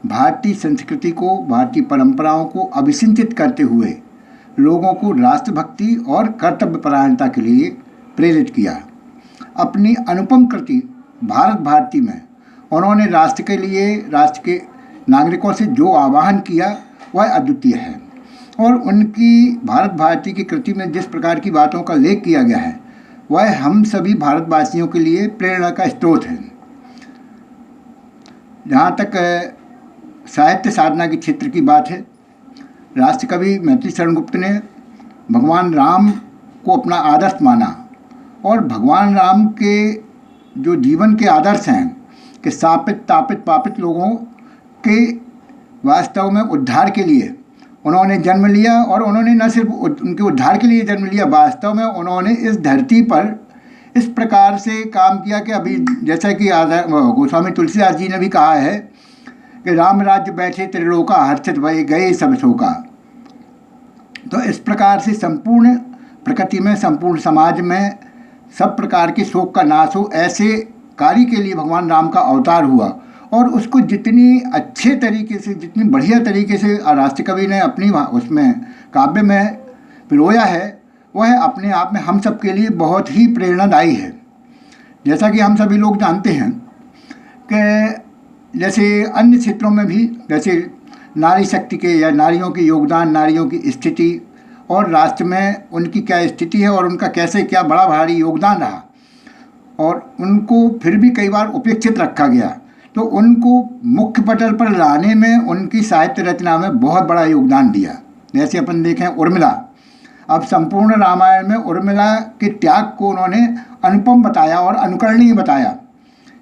भारतीय संस्कृति को, भारतीय परंपराओं को अभिसिंचित करते हुए लोगों को राष्ट्रभक्ति और कर्तव्यपरायणता के लिए प्रेरित किया। अपनी अनुपम कृति भारत भारती में उन्होंने राष्ट्र के लिए, राष्ट्र के नागरिकों से जो आह्वान किया वह अद्वितीय है और उनकी भारत भारती की कृति में जिस प्रकार की बातों का उल्लेख किया गया है वह हम सभी भारतवासियों के लिए प्रेरणा का स्रोत है। जहाँ तक साहित्य साधना के क्षेत्र की बात है, राष्ट्र कवि मैथिली शरण गुप्त ने भगवान राम को अपना आदर्श माना और भगवान राम के जो जीवन के आदर्श हैं कि शापित तापित पापित लोगों के वास्तव में उद्धार के लिए उन्होंने जन्म लिया और उन्होंने न सिर्फ उनके उद्धार के लिए जन्म लिया, वास्तव में उन्होंने इस धरती पर इस प्रकार से काम किया कि अभी जैसा कि गोस्वामी तुलसीदास जी ने भी कहा है कि राम राज्य बैठे त्रिलोका हर्षित भय गए सब शोका। तो इस प्रकार से संपूर्ण प्रकृति में, संपूर्ण समाज में सब प्रकार के शोक का नाश हो, ऐसे कार्य के लिए भगवान राम का अवतार हुआ और उसको जितनी अच्छे तरीके से, जितनी बढ़िया तरीके से राष्ट्र कवि ने अपनी उसमें काव्य में पिरोया है, वह अपने आप में हम सब के लिए बहुत ही प्रेरणादायी है। जैसा कि हम सभी लोग जानते हैं कि जैसे अन्य क्षेत्रों में भी, जैसे नारी शक्ति के या नारियों के योगदान, नारियों की स्थिति और राष्ट्र में उनकी क्या स्थिति है और उनका कैसे क्या बड़ा भारी योगदान रहा और उनको फिर भी कई बार उपेक्षित रखा गया, तो उनको मुख्य पटल पर लाने में उनकी साहित्य रचना में बहुत बड़ा योगदान दिया। जैसे अपन देखें उर्मिला, अब संपूर्ण रामायण में उर्मिला के त्याग को उन्होंने अनुपम बताया और अनुकरणीय बताया।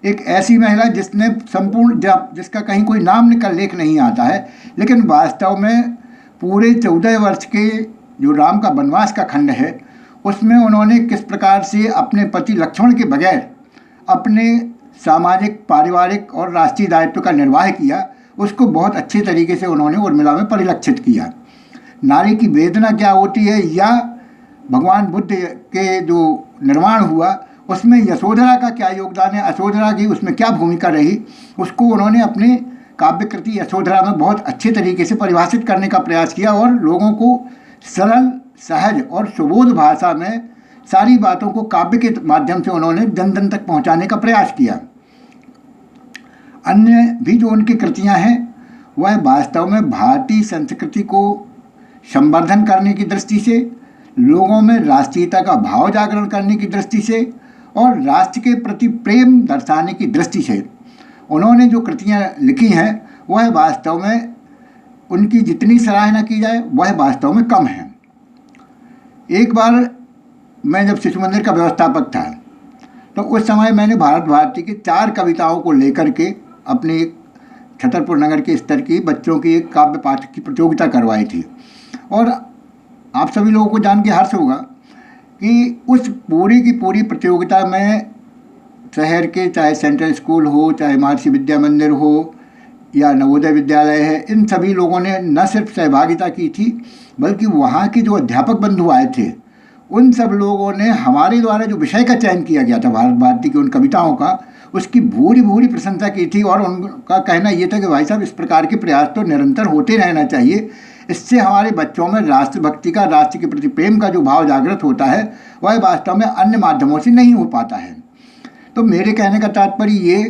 एक ऐसी महिला जिसने संपूर्ण, जिसका कहीं कोई नाम निकल लेख नहीं आता है, लेकिन वास्तव में पूरे 14 वर्ष के जो राम का वनवास का खंड है उसमें उन्होंने किस प्रकार से अपने पति लक्ष्मण के बगैर अपने सामाजिक, पारिवारिक और राष्ट्रीय दायित्व का निर्वाह किया, उसको बहुत अच्छे तरीके से उन्होंने उर्मिला में परिलक्षित किया। नारी की वेदना क्या होती है या भगवान बुद्ध के जो निर्माण हुआ उसमें यशोधरा का क्या योगदान है, यशोधरा की उसमें क्या भूमिका रही, उसको उन्होंने अपने काव्य कृति यशोधरा में बहुत अच्छे तरीके से परिभाषित करने का प्रयास किया और लोगों को सरल, सहज और सुबोध भाषा में सारी बातों को काव्य के माध्यम से उन्होंने जन जन तक पहुंचाने का प्रयास किया। अन्य भी जो उनकी कृतियां हैं वह वास्तव में भारतीय संस्कृति को संवर्धन करने की दृष्टि से, लोगों में राष्ट्रीयता का भाव जागरण करने की दृष्टि से और राष्ट्र के प्रति प्रेम दर्शाने की दृष्टि से उन्होंने जो कृतियां लिखी हैं वह वास्तव में उनकी जितनी सराहना की जाए वह वास्तव में कम है। एक बार मैं जब शिशु मंदिर का व्यवस्थापक था तो उस समय मैंने भारत भारती की 4 कविताओं को लेकर के अपने एक छतरपुर नगर के स्तर की बच्चों की एक काव्य पाठ की प्रतियोगिता करवाई थी और आप सभी लोगों को जान के हर्ष होगा कि उस पूरी की पूरी प्रतियोगिता में शहर के चाहे सेंट्रल स्कूल हो, चाहे महर्षि विद्या मंदिर हो या नवोदय विद्यालय है, इन सभी लोगों ने न सिर्फ सहभागिता की थी बल्कि वहाँ के जो अध्यापक बंधु आए थे उन सब लोगों ने हमारे द्वारा जो विषय का चयन किया गया था भारत भारती की उन कविताओं का, उसकी भूरी भूरी प्रशंसा की थी और उनका कहना ये था कि भाई साहब इस प्रकार के प्रयास तो निरंतर होते रहना चाहिए, इससे हमारे बच्चों में राष्ट्रभक्ति का, राष्ट्र के प्रति प्रेम का जो भाव जागृत होता है वह वास्तव में अन्य माध्यमों से नहीं हो पाता है। तो मेरे कहने का तात्पर्य ये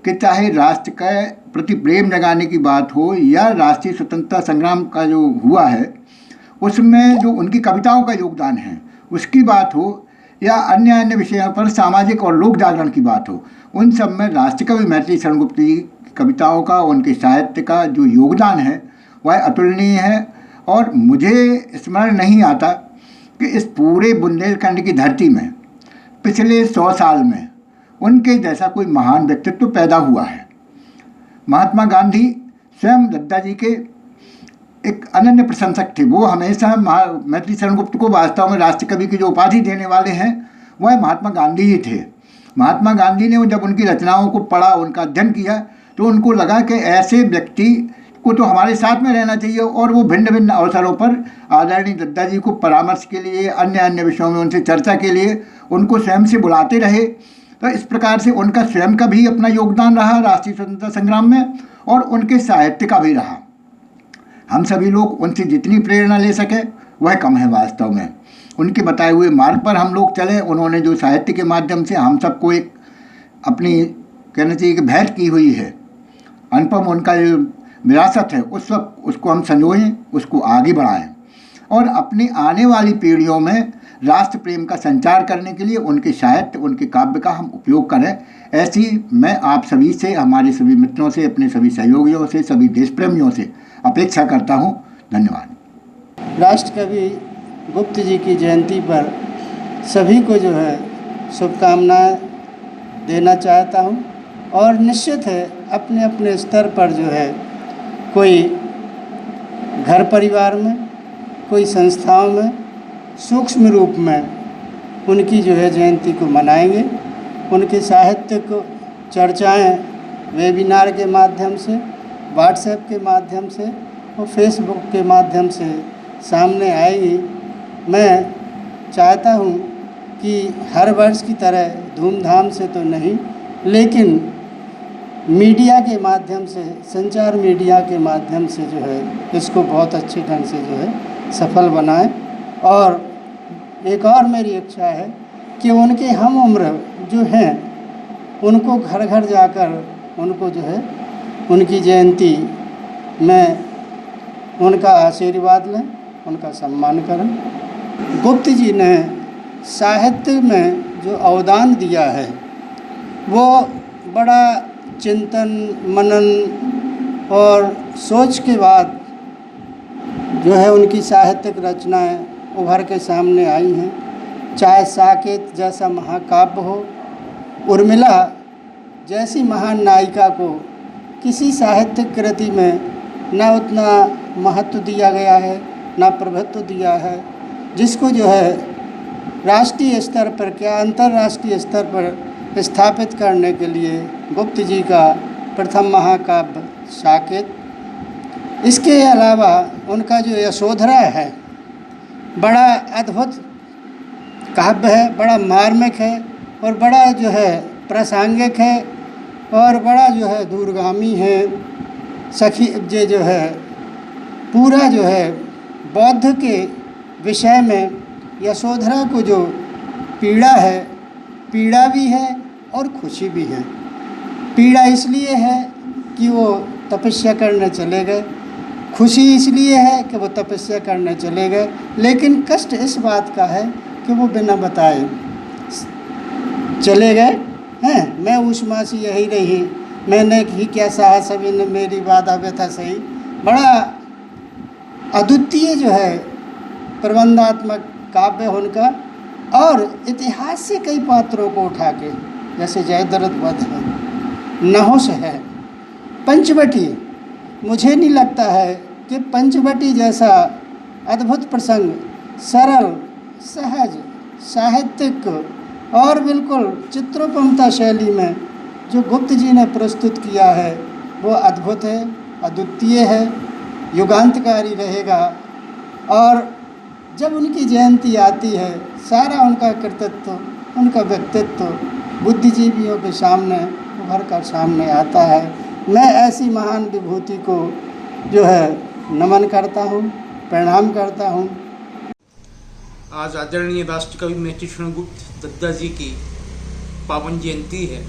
कि चाहे राष्ट्र के प्रति प्रेम जगाने की बात हो या राष्ट्रीय स्वतंत्रता संग्राम का जो हुआ है उसमें जो उनकी कविताओं का योगदान है उसकी बात हो या अन्य अन्य विषयों पर सामाजिक और लोक जागरण की बात हो, उन सब में राष्ट्र कवि मैथिली शरण गुप्त जी की कविताओं का, उनके साहित्य का जो योगदान है वह अतुलनीय है। और मुझे स्मरण नहीं आता कि इस पूरे बुंदेलखंड की धरती में पिछले 100 साल में उनके जैसा कोई महान व्यक्तित्व पैदा हुआ है। महात्मा गांधी स्वयं दद्दा जी के एक अनन्य प्रशंसक थे। वो हमेशा मैथिली शरण गुप्त को वास्तव में राष्ट्र कवि की जो उपाधि देने वाले हैं वह महात्मा गांधी ही थे। महात्मा गांधी ने जब उनकी रचनाओं को पढ़ा, उनका अध्ययन किया तो उनको लगा कि ऐसे व्यक्ति को तो हमारे साथ में रहना चाहिए और वो भिन्न भिन्न अवसरों पर आदरणीय दद्दा जी को परामर्श के लिए, अन्य अन्य विषयों में उनसे चर्चा के लिए उनको स्वयं से बुलाते रहे। तो इस प्रकार से उनका स्वयं का भी अपना योगदान रहा राष्ट्रीय स्वतंत्रता संग्राम में और उनके साहित्य का भी रहा। हम सभी लोग उनसे जितनी प्रेरणा ले सके वह कम है। वास्तव में उनके बताए हुए मार्ग पर हम लोग चलें। उन्होंने जो साहित्य के माध्यम से हम सबको एक अपनी कहना चाहिए कि भेंट की हुई है, अनुपम उनका जो विरासत है उसको हम संजोएं, उसको आगे बढ़ाएं। और अपनी आने वाली पीढ़ियों में राष्ट्र प्रेम का संचार करने के लिए उनके साहित्य, उनके काव्य का हम उपयोग करें। ऐसी मैं आप सभी से, हमारे सभी मित्रों से, अपने सभी सहयोगियों से, सभी देश प्रेमियों से अपेक्षा करता हूँ। धन्यवाद। राष्ट्र कवि गुप्त जी की जयंती पर सभी को जो है शुभकामनाएं देना चाहता हूँ और निश्चित है अपने अपने स्तर पर जो है कोई घर परिवार में, कोई संस्थाओं में सूक्ष्म रूप में उनकी जो है जयंती को मनाएंगे। उनके साहित्यिक चर्चाएं वेबिनार के माध्यम से, व्हाट्सएप के माध्यम से और फेसबुक के माध्यम से सामने आएगी। मैं चाहता हूं कि हर वर्ष की तरह धूमधाम से तो नहीं, लेकिन मीडिया के माध्यम से, संचार मीडिया के माध्यम से जो है इसको बहुत अच्छे ढंग से जो है सफल बनाएं। और एक और मेरी इच्छा है कि उनके हम उम्र जो हैं उनको घर घर जाकर उनको जो है उनकी जयंती में उनका आशीर्वाद लें, उनका सम्मान करें। गुप्त जी ने साहित्य में जो अवदान दिया है वो बड़ा चिंतन, मनन और सोच के बाद जो है उनकी साहित्यिक रचनाएं उभर के सामने आई हैं। चाहे साकेत जैसा महाकाव्य हो, उर्मिला जैसी महान नायिका को किसी साहित्यिक कृति में न उतना महत्व दिया गया है, न प्रभुत्व दिया है, जिसको जो है राष्ट्रीय स्तर पर क्या अंतर्राष्ट्रीय स्तर पर स्थापित करने के लिए गुप्त जी का प्रथम महाकाव्य साकेत। इसके अलावा उनका जो यशोधरा है बड़ा अद्भुत काव्य है, बड़ा मार्मिक है और बड़ा जो है प्रासंगिक है और बड़ा जो है दूरगामी है। सखी ये जो है पूरा जो है बौद्ध के विषय में यशोधरा को जो पीड़ा है, पीड़ा भी है और खुशी भी है। पीड़ा इसलिए है कि वो तपस्या करने चले गए, खुशी इसलिए है कि वो तपस्या करने चले गए, लेकिन कष्ट इस बात का है कि वो बिना बताए चले गए हैं। मैं ऊष्मा सी यही रही, मैंने ही क्या सहा सभी ने मेरी बाधा व्यथा सही। बड़ा अद्वितीय जो है प्रबंधात्मक काव्य उनका और इतिहास से कई पात्रों को उठा के, जैसे जयद्रथ वध है, नहुष है, पंचवटी। मुझे नहीं लगता है कि पंचवटी जैसा अद्भुत प्रसंग सरल, सहज, साहित्यिक और बिल्कुल चित्रोपमता शैली में जो गुप्त जी ने प्रस्तुत किया है वो अद्भुत है, अद्वितीय है, युगांतकारी रहेगा। और जब उनकी जयंती आती है सारा उनका कृतित्व, उनका व्यक्तित्व बुद्धिजीवियों के सामने उभर कर सामने आता है। मैं ऐसी महान विभूति को जो है नमन करता हूँ, प्रणाम करता हूँ। आज आदरणीय राष्ट्रकवि मैथिली शरण गुप्त दद्दा जी की पावन जयंती है।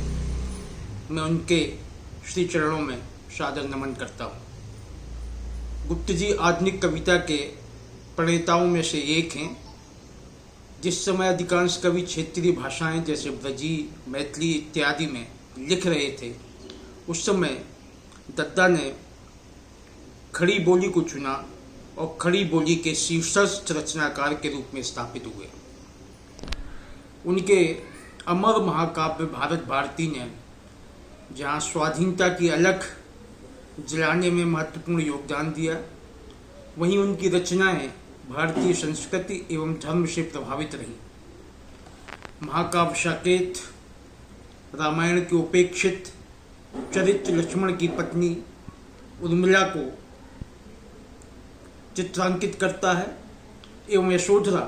मैं उनके श्री चरणों में सादर नमन करता हूँ। गुप्त जी आधुनिक कविता के प्रणेताओं में से एक हैं। जिस समय अधिकांश कवि क्षेत्रीय भाषाएं जैसे ब्रजी, मैथिली इत्यादि में लिख रहे थे, उस समय दद्दा ने खड़ी बोली को चुना और खड़ी बोली के शीर्षस्थ रचनाकार के रूप में स्थापित हुए। उनके अमर महाकाव्य भारत भारती ने जहाँ स्वाधीनता की अलख जलाने में महत्वपूर्ण योगदान दिया, वहीं उनकी रचनाएं भारतीय संस्कृति एवं धर्म से प्रभावित रही। महाकाव्य साकेत रामायण के उपेक्षित चरित्र लक्ष्मण की पत्नी उर्मिला को चित्रांकित करता है एवं यशोधरा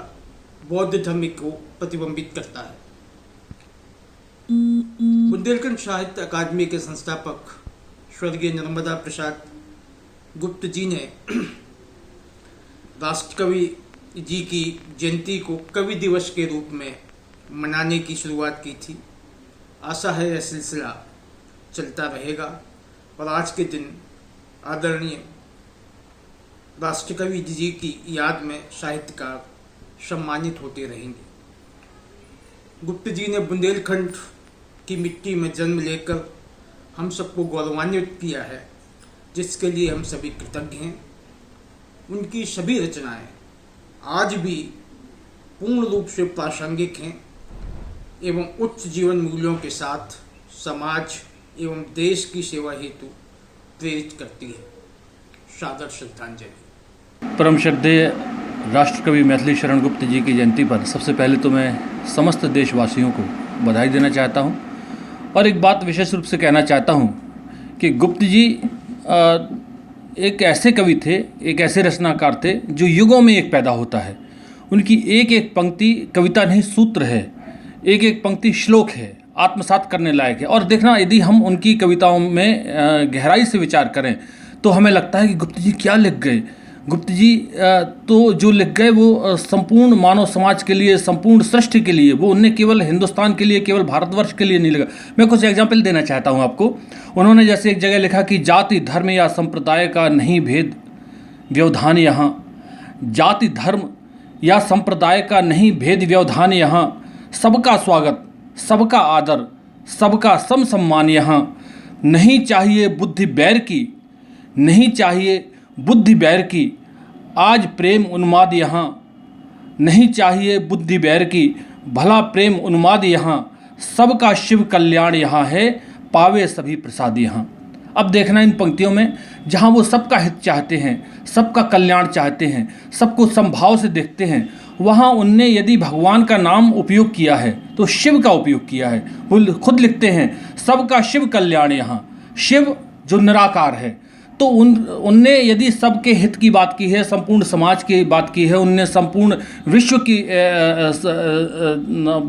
बौद्ध धर्म को प्रतिबिंबित करता है। बुंदेलखंड साहित्य अकादमी के संस्थापक स्वर्गीय नर्मदा प्रसाद गुप्त जी ने राष्ट्रकवि जी की जयंती को कवि दिवस के रूप में मनाने की शुरुआत की थी। आशा है यह सिलसिला चलता रहेगा और आज के दिन आदरणीय राष्ट्रकवि जी की याद में साहित्यकार सम्मानित होते रहेंगे। गुप्त जी ने बुंदेलखंड की मिट्टी में जन्म लेकर हम सबको गौरवान्वित किया है, जिसके लिए हम सभी कृतज्ञ हैं। उनकी सभी रचनाएं आज भी पूर्ण रूप से प्रासंगिक हैं एवं उच्च जीवन मूल्यों के साथ समाज एवं देश की सेवा हेतु प्रेरित करती है। सादर श्रद्धांजलि। परम श्रद्धेय राष्ट्रकवि मैथिली शरण गुप्त जी की जयंती पर सबसे पहले तो मैं समस्त देशवासियों को बधाई देना चाहता हूं और एक बात विशेष रूप से कहना चाहता हूं कि गुप्त जी एक ऐसे कवि थे, एक ऐसे रचनाकार थे जो युगों में एक पैदा होता है। उनकी एक एक पंक्ति कविता नहीं सूत्र है, एक एक पंक्ति श्लोक है, आत्मसात करने लायक है। और देखना, यदि हम उनकी कविताओं में गहराई से विचार करें तो हमें लगता है कि गुप्त जी क्या लिख गए। गुप्त जी तो जो लिख गए वो संपूर्ण मानव समाज के लिए, संपूर्ण सृष्टि के लिए, वो उनने केवल हिंदुस्तान के लिए, केवल भारतवर्ष के लिए नहीं लिखा। मैं कुछ एग्जाम्पल देना चाहता हूँ आपको। उन्होंने जैसे एक जगह लिखा कि जाति धर्म या संप्रदाय का नहीं भेद व्यवधान यहाँ, जाति धर्म या संप्रदाय का नहीं भेद व्यवधान यहाँ, सबका स्वागत, सबका आदर, सबका सम सम्मान यहाँ। नहीं चाहिए बुद्धि बैर की, नहीं चाहिए बुद्धि बैर की, आज प्रेम उन्माद यहाँ। नहीं चाहिए बुद्धि बैर की, भला प्रेम उन्माद यहाँ, सबका शिव कल्याण यहाँ है, पावे सभी प्रसाद यहाँ। अब देखना इन पंक्तियों में जहाँ वो सबका हित चाहते हैं, सबका कल्याण चाहते हैं, सबको समभाव से देखते हैं, वहाँ उनने यदि भगवान का नाम उपयोग किया है तो शिव का उपयोग किया है। वो खुद लिखते हैं सबका शिव कल्याण यहाँ, शिव जो निराकार है। तो उनने यदि सबके हित की बात की है, संपूर्ण समाज की बात की है, उनने संपूर्ण विश्व की,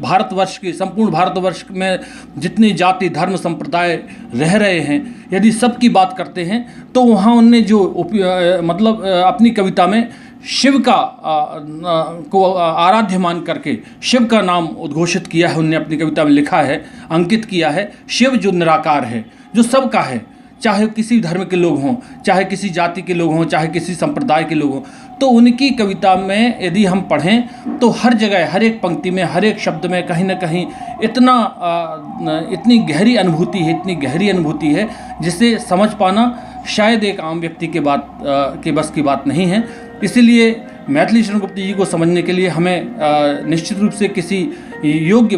भारतवर्ष की, संपूर्ण भारतवर्ष में जितनी जाति धर्म संप्रदाय रह रहे हैं, यदि सबकी बात करते हैं तो वहाँ उनने जो मतलब अपनी कविता में शिव का को आराध्य मान करके शिव का नाम उद्घोषित किया है। उनने अपनी कविता में लिखा है, अंकित किया है, शिव जो निराकार है, जो सबका है, चाहे किसी धर्म के लोग हों, चाहे किसी जाति के लोग हों, चाहे किसी संप्रदाय के लोग हों। तो उनकी कविता में यदि हम पढ़ें तो हर जगह, हर एक पंक्ति में, हर एक शब्द में कहीं ना कहीं इतनी गहरी अनुभूति है, इतनी गहरी अनुभूति है जिसे समझ पाना शायद एक आम व्यक्ति के बस की बात नहीं है। इसीलिए मैथिली शरण गुप्त जी को समझने के लिए हमें निश्चित रूप से किसी योग्य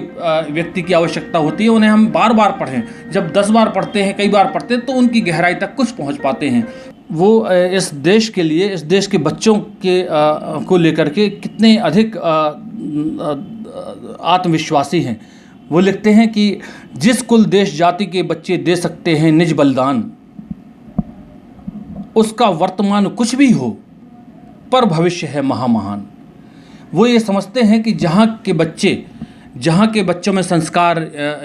व्यक्ति की आवश्यकता होती है। उन्हें हम बार बार पढ़ें, जब 10 बार पढ़ते हैं, कई बार पढ़ते हैं, तो उनकी गहराई तक कुछ पहुंच पाते हैं। वो इस देश के लिए, इस देश के बच्चों के को लेकर के कितने अधिक आत्मविश्वासी हैं। वो लिखते हैं कि जिस कुल देश जाति के बच्चे दे सकते हैं निज बलिदान, उसका वर्तमान कुछ भी हो पर भविष्य है महामहान। वो ये समझते हैं कि जहाँ के बच्चों में संस्कार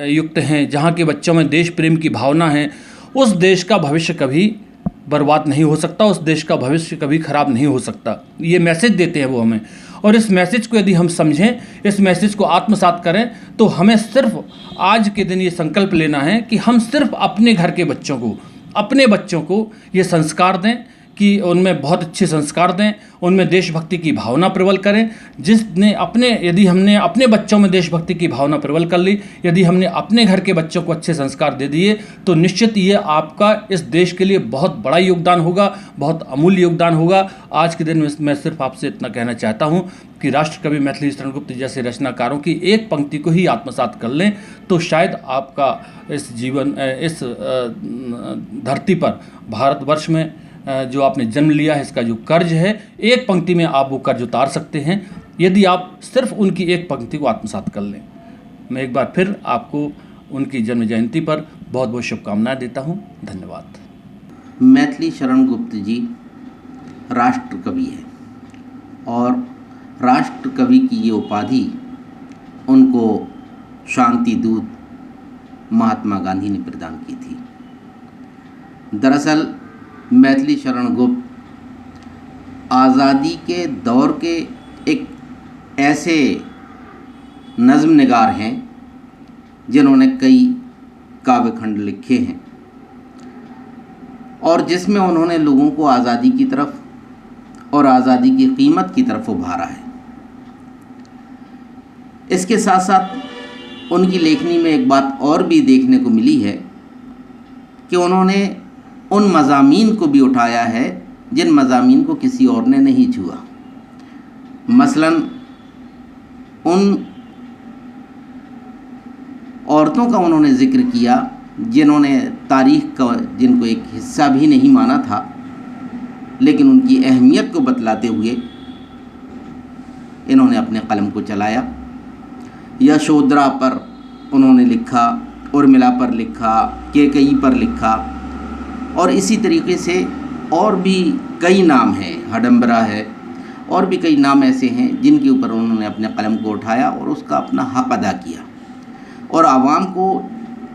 युक्त हैं, जहाँ के बच्चों में देश प्रेम की भावना है, उस देश का भविष्य कभी बर्बाद नहीं हो सकता, उस देश का भविष्य कभी खराब नहीं हो सकता। ये मैसेज देते हैं वो हमें। और इस मैसेज को यदि हम समझें, इस मैसेज को आत्मसात करें, तो हमें सिर्फ आज के दिन ये संकल्प लेना है कि हम सिर्फ अपने घर के बच्चों को, अपने बच्चों को ये संस्कार दें कि उनमें बहुत अच्छे संस्कार दें, उनमें देशभक्ति की भावना प्रबल करें। यदि हमने अपने बच्चों में देशभक्ति की भावना प्रबल कर ली, यदि हमने अपने घर के बच्चों को अच्छे संस्कार दे दिए, तो निश्चित ये आपका इस देश के लिए बहुत बड़ा योगदान होगा, बहुत अमूल्य योगदान होगा। आज के दिन में मैं सिर्फ आपसे इतना कहना चाहता हूँ कि राष्ट्रकवि मैथिली शरण गुप्त जैसे रचनाकारों की एक पंक्ति को ही आत्मसात कर लें, तो शायद आपका इस धरती पर, भारतवर्ष में जो आपने जन्म लिया है, इसका जो कर्ज है, एक पंक्ति में आप वो कर्ज उतार सकते हैं यदि आप सिर्फ उनकी एक पंक्ति को आत्मसात कर लें। मैं एक बार फिर आपको उनकी जन्म जयंती पर बहुत बहुत शुभकामनाएं देता हूं। धन्यवाद। मैथिली शरण गुप्त जी राष्ट्र कवि है और राष्ट्र कवि की ये उपाधि उनको शांति दूत महात्मा गांधी ने प्रदान की थी। दरअसल मैथिली शरण गुप्त आज़ादी के दौर के एक ऐसे नज़्म निगार हैं जिन्होंने कई काव्यखंड लिखे हैं और जिसमें उन्होंने लोगों को आज़ादी की तरफ और आज़ादी की कीमत की तरफ उभारा है। इसके साथ साथ उनकी लेखनी में एक बात और भी देखने को मिली है कि उन्होंने उन मज़ामीन को भी उठाया है जिन मज़ामीन को किसी और ने नहीं छुआ। मसलन उन औरतों का उन्होंने ज़िक्र किया जिन्होंने तारीख़ का जिनको एक हिस्सा भी नहीं माना था, लेकिन उनकी अहमियत को बतलाते हुए इन्होंने अपने कलम को चलाया। यशोधरा पर उन्होंने लिखा, उर्मिला पर लिखा, कैकेयी पर लिखा, और इसी तरीके से और भी कई नाम हैं, हडम्बरा है, और भी कई नाम ऐसे हैं जिनके ऊपर उन्होंने अपने कलम को उठाया और उसका अपना हक़ अदा किया। और आवाम को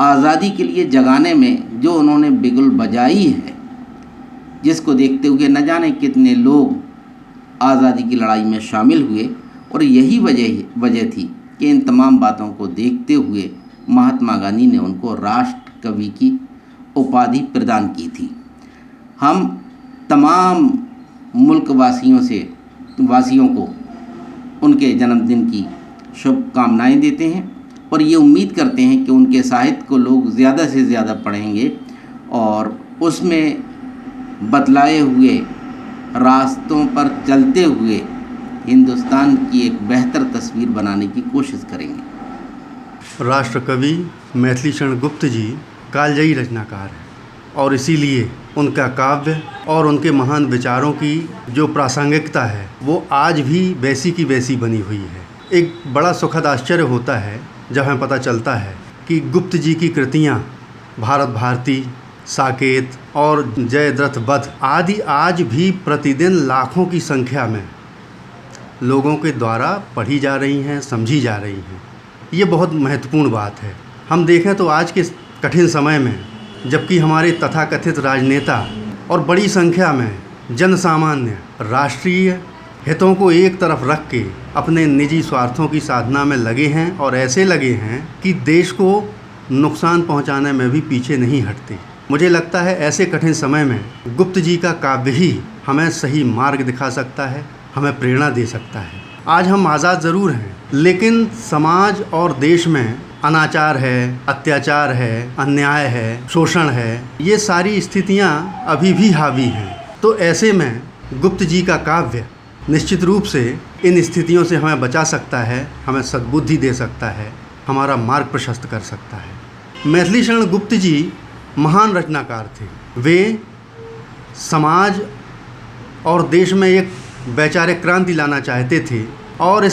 आज़ादी के लिए जगाने में जो उन्होंने बिगुल बजाई है, जिसको देखते हुए न जाने कितने लोग आज़ादी की लड़ाई में शामिल हुए, और यही वजह थी कि इन तमाम बातों को देखते हुए महात्मा गांधी ने उनको राष्ट्र कवि की उपाधि प्रदान की थी। हम तमाम मुल्क वासियों को उनके जन्मदिन की शुभकामनाएं देते हैं और ये उम्मीद करते हैं कि उनके साहित्य को लोग ज़्यादा से ज़्यादा पढ़ेंगे और उसमें बतलाए हुए रास्तों पर चलते हुए हिंदुस्तान की एक बेहतर तस्वीर बनाने की कोशिश करेंगे। राष्ट्रकवि मैथिली शरण गुप्त जी कालजयी रचनाकार हैं और इसीलिए उनका काव्य और उनके महान विचारों की जो प्रासंगिकता है वो आज भी वैसी की वैसी बनी हुई है। एक बड़ा सुखद आश्चर्य होता है जब हमें पता चलता है कि गुप्त जी की कृतियाँ भारत भारती, साकेत और जयद्रथ वध आदि आज भी प्रतिदिन लाखों की संख्या में लोगों के द्वारा पढ़ी जा रही हैं, समझी जा रही हैं। ये बहुत महत्वपूर्ण बात है। हम देखें तो आज के कठिन समय में जबकि हमारे तथाकथित राजनेता और बड़ी संख्या में जन सामान्य राष्ट्रीय हितों को एक तरफ रख के अपने निजी स्वार्थों की साधना में लगे हैं और ऐसे लगे हैं कि देश को नुकसान पहुंचाने में भी पीछे नहीं हटते। मुझे लगता है ऐसे कठिन समय में गुप्त जी का काव्य ही हमें सही मार्ग दिखा सकता है, हमें प्रेरणा दे सकता है। आज हम आज़ाद ज़रूर हैं, लेकिन समाज और देश में अनाचार है, अत्याचार है, अन्याय है, शोषण है, ये सारी स्थितियाँ अभी भी हावी हैं। तो ऐसे में गुप्त जी का काव्य निश्चित रूप से इन स्थितियों से हमें बचा सकता है, हमें सद्बुद्धि दे सकता है, हमारा मार्ग प्रशस्त कर सकता है। मैथिली शरण गुप्त जी महान रचनाकार थे। वे समाज और देश में एक वैचारिक क्रांति लाना चाहते थे और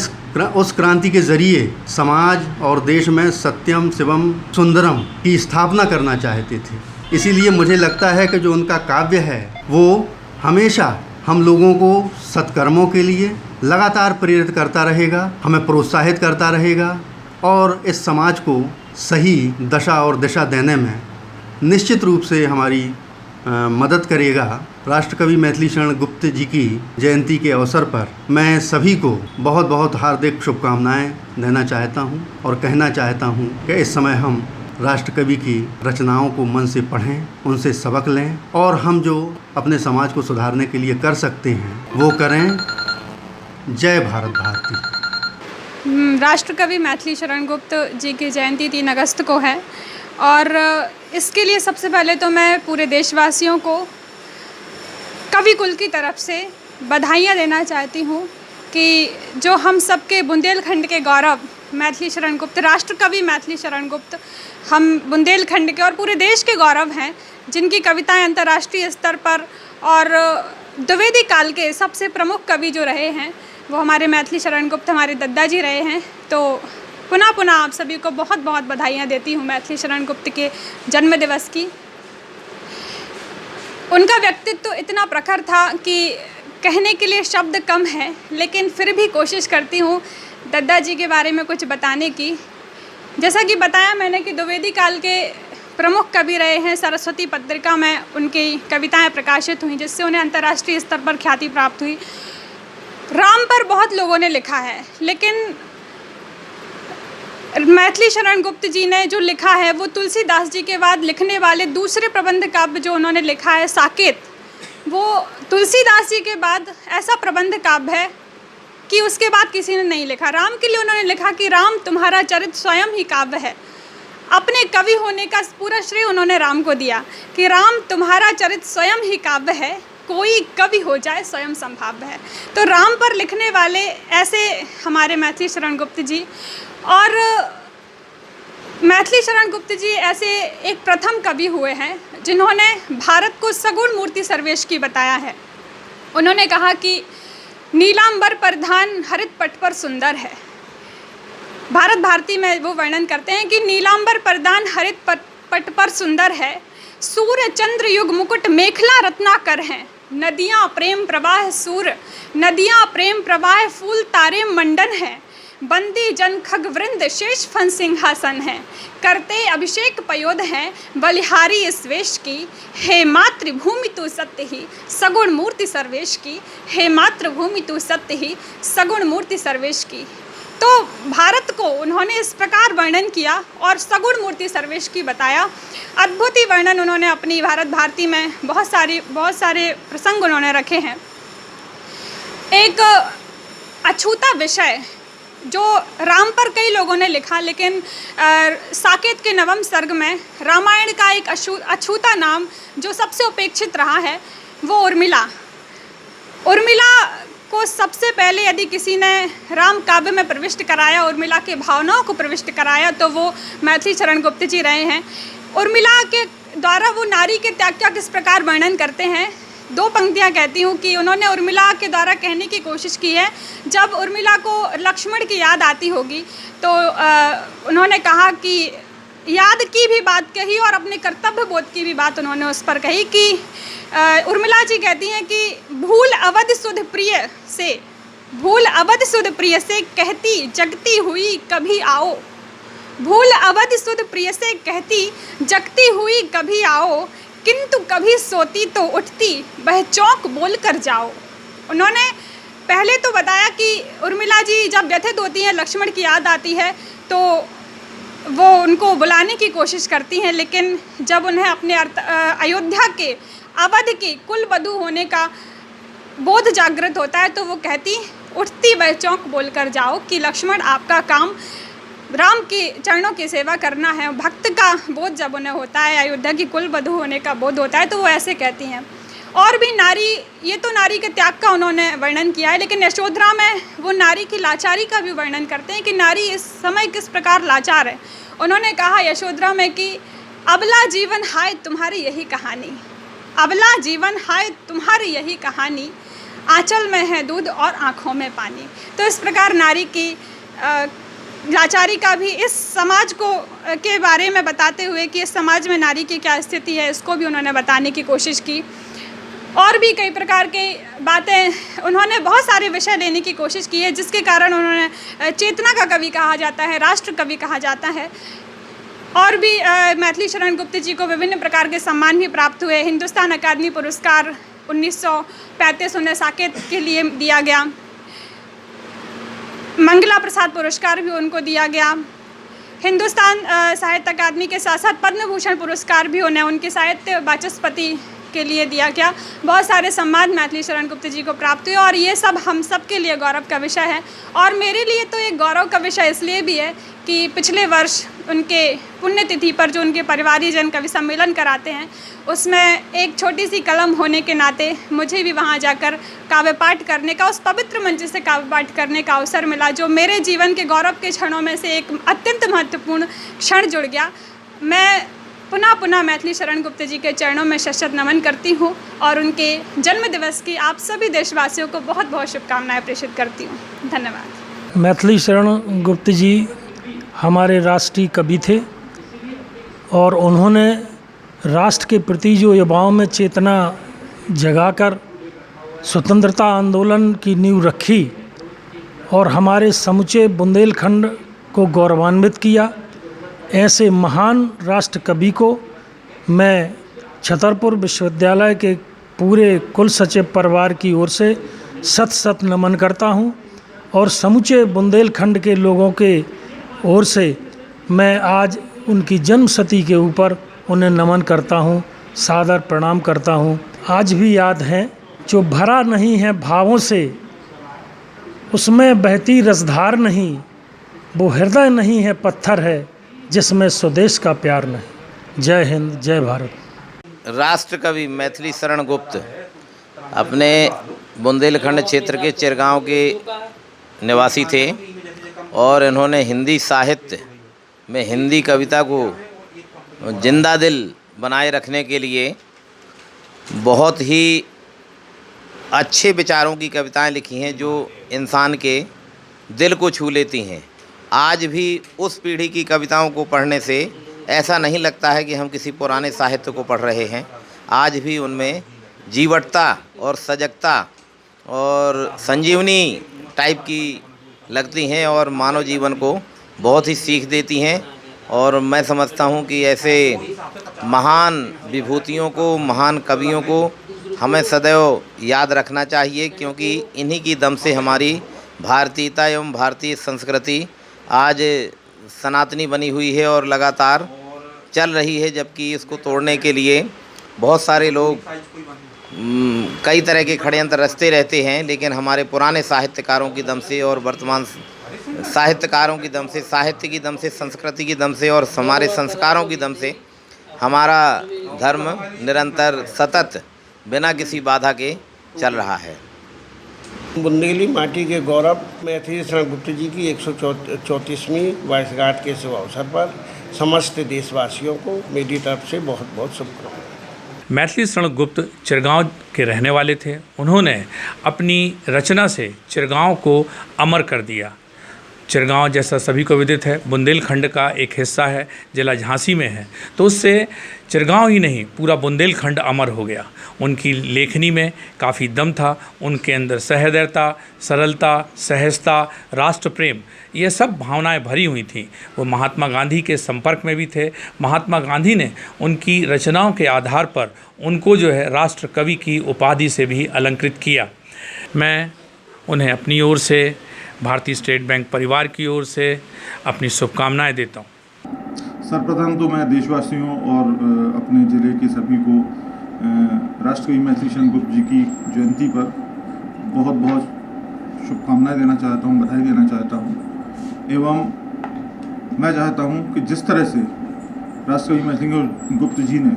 उस क्रांति के ज़रिए समाज और देश में सत्यम शिवम सुंदरम की स्थापना करना चाहते थे। इसीलिए मुझे लगता है कि जो उनका काव्य है वो हमेशा हम लोगों को सत्कर्मों के लिए लगातार प्रेरित करता रहेगा, हमें प्रोत्साहित करता रहेगा और इस समाज को सही दशा और दिशा देने में निश्चित रूप से हमारी मदद करेगा। राष्ट्रकवि मैथिली शरण गुप्त जी की जयंती के अवसर पर मैं सभी को बहुत बहुत हार्दिक शुभकामनाएं देना चाहता हूं और कहना चाहता हूं कि इस समय हम राष्ट्रकवि की रचनाओं को मन से पढ़ें, उनसे सबक लें और हम जो अपने समाज को सुधारने के लिए कर सकते हैं वो करें। जय भारत भारती। राष्ट्रकवि मैथिली शरण गुप्त जी की जयंती 3 अगस्त को है और इसके लिए सबसे पहले तो मैं पूरे देशवासियों को कवि कुल की तरफ से बधाइयाँ देना चाहती हूँ कि जो हम सबके बुंदेलखंड के गौरव मैथिली शरण गुप्त, राष्ट्रकवि मैथिली शरण गुप्त हम बुंदेलखंड के और पूरे देश के गौरव हैं, जिनकी कविताएं अंतर्राष्ट्रीय स्तर पर और द्विवेदी काल के सबसे प्रमुख कवि जो रहे हैं वो हमारे मैथिली शरण गुप्त हमारे दद्दा जी रहे हैं। तो पुनः आप सभी को बहुत बहुत बधाइयाँ देती हूँ मैथिली शरण गुप्त के जन्म दिवस की। उनका व्यक्तित्व इतना प्रखर था कि कहने के लिए शब्द कम है, लेकिन फिर भी कोशिश करती हूँ दद्दा जी के बारे में कुछ बताने की। जैसा कि बताया मैंने कि द्विवेदी काल के प्रमुख कवि रहे हैं। सरस्वती पत्रिका में उनकी कविताएं प्रकाशित हुई जिससे उन्हें अंतर्राष्ट्रीय स्तर पर ख्याति प्राप्त हुई। राम पर बहुत लोगों ने लिखा है, लेकिन मैथिली शरण गुप्त जी ने जो लिखा है वो तुलसीदास जी के बाद लिखने वाले दूसरे प्रबंध काव्य जो उन्होंने लिखा है साकेत, वो तुलसीदास जी के बाद ऐसा प्रबंध काव्य है कि उसके बाद किसी ने नहीं लिखा। राम के लिए उन्होंने लिखा कि राम तुम्हारा चरित स्वयं ही काव्य है। अपने कवि होने का पूरा श्रेय उन्होंने राम को दिया कि राम तुम्हारा चरित स्वयं ही काव्य है, कोई कवि हो जाए स्वयं संभाव्य है। तो राम पर लिखने वाले ऐसे हमारे मैथिली शरण गुप्त जी, और मैथिली शरण गुप्त जी ऐसे एक प्रथम कवि हुए हैं जिन्होंने भारत को सगुण मूर्ति सर्वेश की बताया है। उन्होंने कहा कि नीलांबर परिधान हरित पट पर सुंदर है। भारत भारती में वो वर्णन करते हैं कि नीलांबर परिधान हरित पट पर सुंदर है, सूर्य चंद्र युग मुकुट मेखला रत्नाकर हैं, नदियाँ प्रेम प्रवाह सूर्य, नदियाँ प्रेम प्रवाह फूल तारे मंडन हैं, बंदी जन खग वृंद शेष फन सिंहासन है, करते अभिषेक पयोध हैं, बलिहारी इस वेश की, हे मातृभूमि तू सत्य ही सगुण मूर्ति सर्वेश की, हे मातृभूमि तू सत्य ही सगुण मूर्ति सर्वेश की। तो भारत को उन्होंने इस प्रकार वर्णन किया और सगुण मूर्ति सर्वेश की बताया। अद्भुत ही वर्णन उन्होंने अपनी भारत भारती में बहुत सारे प्रसंग उन्होंने रखे हैं। एक अछूता विषय जो राम पर कई लोगों ने लिखा, लेकिन साकेत के नवम सर्ग में रामायण का एक अछूता नाम जो सबसे उपेक्षित रहा है वो उर्मिला। उर्मिला को सबसे पहले यदि किसी ने राम काव्य में प्रविष्ट कराया, उर्मिला के भावनाओं को प्रविष्ट कराया, तो वो मैथिली शरण गुप्त जी रहे हैं। उर्मिला के द्वारा वो नारी के त्याग का किस प्रकार वर्णन करते हैं, दो पंक्तियां कहती हूँ कि उन्होंने उर्मिला के द्वारा कहने की कोशिश की है। जब उर्मिला को लक्ष्मण की याद आती होगी तो उन्होंने कहा कि याद की भी बात कही और अपने कर्तव्य बोध की भी बात उन्होंने उस पर कही कि उर्मिला जी कहती हैं कि भूल अवध सुध प्रिय से कहती जगती हुई कभी आओ, भूल अवध सुध प्रिय से कहती जगती हुई कभी आओ, किंतु कभी सोती तो उठती वह चौंक बोल कर जाओ। उन्होंने पहले तो बताया कि उर्मिला जी जब व्यथित होती हैं, लक्ष्मण की याद आती है तो वो उनको बुलाने की कोशिश करती हैं, लेकिन जब उन्हें अपने अयोध्या के अवध की कुल वधू होने का बोध जागृत होता है तो वो कहती उठती वह चौंक बोल कर जाओ कि लक्ष्मण आपका काम राम के चरणों की सेवा करना है। भक्त का बोध जब उन्हें होता है, अयोध्या की कुल वधू होने का बोध होता है, तो वो ऐसे कहती हैं। और भी नारी, ये तो नारी के त्याग का उन्होंने वर्णन किया है, लेकिन यशोधरा में वो नारी की लाचारी का भी वर्णन करते हैं कि नारी इस समय किस प्रकार लाचार है। उन्होंने कहा यशोधरा में कि अबला जीवन हाय तुम्हारी यही कहानी, अबला जीवन हाय तुम्हारी यही कहानी, आंचल में है दूध और आँखों में पानी। तो इस प्रकार नारी की लाचारी का भी इस समाज को के बारे में बताते हुए कि इस समाज में नारी की क्या स्थिति है, इसको भी उन्होंने बताने की कोशिश की। और भी कई प्रकार की बातें उन्होंने बहुत सारे विषय लेने की कोशिश की है, जिसके कारण उन्होंने चेतना का कवि कहा जाता है, राष्ट्र कवि कहा जाता है। और भी मैथिली शरण गुप्त जी को विभिन्न प्रकार के सम्मान भी प्राप्त हुए। हिंदुस्तान अकादमी पुरस्कार 1935 उन्हें साकेत के लिए दिया गया, मंगला प्रसाद पुरस्कार भी उनको दिया गया, हिंदुस्तान साहित्य अकादमी के साथ साथ पद्म भूषण पुरस्कार भी उन्हें उनके साहित्य वाचस्पति के लिए दिया गया। बहुत सारे सम्मान मैथिली शरण गुप्त जी को प्राप्त हुए और ये सब हम सब के लिए गौरव का विषय है। और मेरे लिए तो एक गौरव का विषय इसलिए भी है कि पिछले वर्ष उनके पुण्यतिथि पर जो उनके परिवारीजन कवि सम्मेलन कराते हैं, उसमें एक छोटी सी कलम होने के नाते मुझे भी वहाँ जाकर काव्य पाठ करने का, उस पवित्र मंच से काव्य पाठ करने का अवसर मिला, जो मेरे जीवन के गौरव के क्षणों में से एक अत्यंत महत्वपूर्ण क्षण जुड़ गया। मैं पुनः मैथिली शरण गुप्त जी के चरणों में शत नमन करती हूँ और उनके जन्म दिवस की आप सभी देशवासियों को बहुत बहुत शुभकामनाएं प्रेषित करती हूँ। धन्यवाद। मैथिली शरण गुप्त जी हमारे राष्ट्रीय कवि थे और उन्होंने राष्ट्र के प्रति जो युवाओं में चेतना जगाकर स्वतंत्रता आंदोलन की नींव रखी और हमारे समूचे बुंदेलखंड को गौरवान्वित किया, ऐसे महान राष्ट्र कवि को मैं छतरपुर विश्वविद्यालय के पूरे कुल सचिव परिवार की ओर से शत नमन करता हूं और समूचे बुंदेलखंड के लोगों के ओर से मैं आज उनकी जन्मशती के ऊपर उन्हें नमन करता हूं, सादर प्रणाम करता हूं। आज भी याद हैं। जो भरा नहीं है भावों से, उसमें बहती रसधार नहीं, वो हृदय नहीं है पत्थर है, जिसमें स्वदेश का प्यार नहीं। जय हिंद, जय भारत। राष्ट्र कवि मैथिली शरण गुप्त अपने बुंदेलखंड क्षेत्र के चिरगांव के निवासी थे और इन्होंने हिंदी साहित्य में हिंदी कविता को जिंदा दिल बनाए रखने के लिए बहुत ही अच्छे विचारों की कविताएं लिखी हैं जो इंसान के दिल को छू लेती हैं। आज भी उस पीढ़ी की कविताओं को पढ़ने से ऐसा नहीं लगता है कि हम किसी पुराने साहित्य को पढ़ रहे हैं। आज भी उनमें जीवटता और सजगता और संजीवनी टाइप की लगती हैं और मानव जीवन को बहुत ही सीख देती हैं। और मैं समझता हूँ कि ऐसे महान विभूतियों को, महान कवियों को हमें सदैव याद रखना चाहिए, क्योंकि इन्हीं की दम से हमारी भारतीयता एवं भारतीय संस्कृति आज सनातनी बनी हुई है और लगातार चल रही है। जबकि इसको तोड़ने के लिए बहुत सारे लोग कई तरह के षड्यंत्र रचते रहते हैं, लेकिन हमारे पुराने साहित्यकारों की दम से और वर्तमान साहित्यकारों की दम से, साहित्य की दम से, संस्कृति की दम से और हमारे संस्कारों की दम से हमारा धर्म निरंतर सतत बिना किसी बाधा के चल रहा है। बुंदेली माटी के गौरव मैथिली शरण गुप्त जी की 134वीं वर्षगांठ के शुभ अवसर पर समस्त देशवासियों को मेरी तरफ से बहुत बहुत शुभकामनाएं। मैथिली शरण गुप्त चिरगांव के रहने वाले थे। उन्होंने अपनी रचना से चिरगांव को अमर कर दिया। चिरगांव जैसा सभी को विदित है बुंदेलखंड का एक हिस्सा है, जिला झांसी में है, तो उससे चिरगांव ही नहीं पूरा बुंदेलखंड अमर हो गया। उनकी लेखनी में काफ़ी दम था, उनके अंदर सहृदयता, सरलता, सहजता, राष्ट्र प्रेम, ये सब भावनाएं भरी हुई थीं। वो महात्मा गांधी के संपर्क में भी थे। महात्मा गांधी ने उनकी रचनाओं के आधार पर उनको जो है राष्ट्र कवि की उपाधि से भी अलंकृत किया। मैं उन्हें अपनी ओर से, भारतीय स्टेट बैंक परिवार की ओर से अपनी शुभकामनाएं देता हूँ। सर्वप्रथम तो मैं देशवासियों और अपने ज़िले के सभी को राष्ट्रकवि मैथिली शरण गुप्त जी की जयंती पर बहुत बहुत शुभकामनाएं देना चाहता हूँ, बधाई देना चाहता हूँ। एवं मैं चाहता हूँ कि जिस तरह से राष्ट्रकवि मैथिली गुप्त जी ने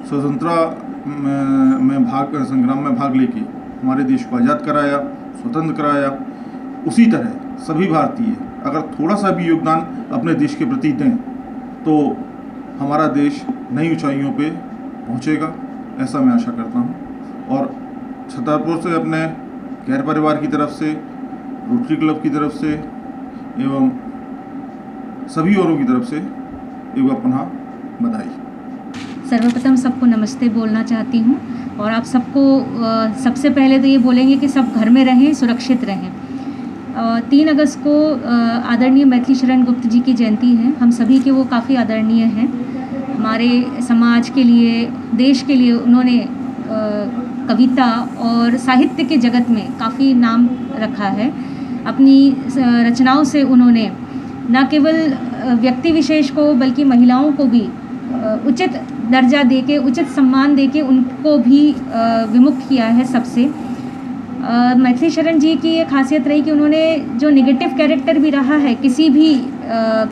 स्वतंत्रता संग्राम में भाग लेके हमारे देश को आज़ाद कराया, स्वतंत्र कराया, उसी तरह सभी भारतीय अगर थोड़ा सा भी योगदान अपने देश के प्रति दें तो हमारा देश नई ऊंचाइयों पे पहुंचेगा, ऐसा मैं आशा करता हूं। और छतरपुर से अपने गैर परिवार की तरफ से, रोटरी क्लब की तरफ से एवं सभी औरों की तरफ से एक बार पुनः बधाई। सर्वप्रथम सबको नमस्ते बोलना चाहती हूं और आप सबको सबसे पहले तो ये बोलेंगे कि सब घर में रहें, सुरक्षित रहें। 3 अगस्त को आदरणीय मैथिली शरण गुप्त जी की जयंती है। हम सभी के वो काफ़ी आदरणीय हैं। हमारे समाज के लिए, देश के लिए उन्होंने कविता और साहित्य के जगत में काफ़ी नाम रखा है। अपनी रचनाओं से उन्होंने न केवल व्यक्ति विशेष को बल्कि महिलाओं को भी उचित दर्जा देके, उचित सम्मान देके उनको भी विमुक्त किया है सबसे। मैथिली शरण जी की ये खासियत रही कि उन्होंने जो नेगेटिव कैरेक्टर भी रहा है किसी भी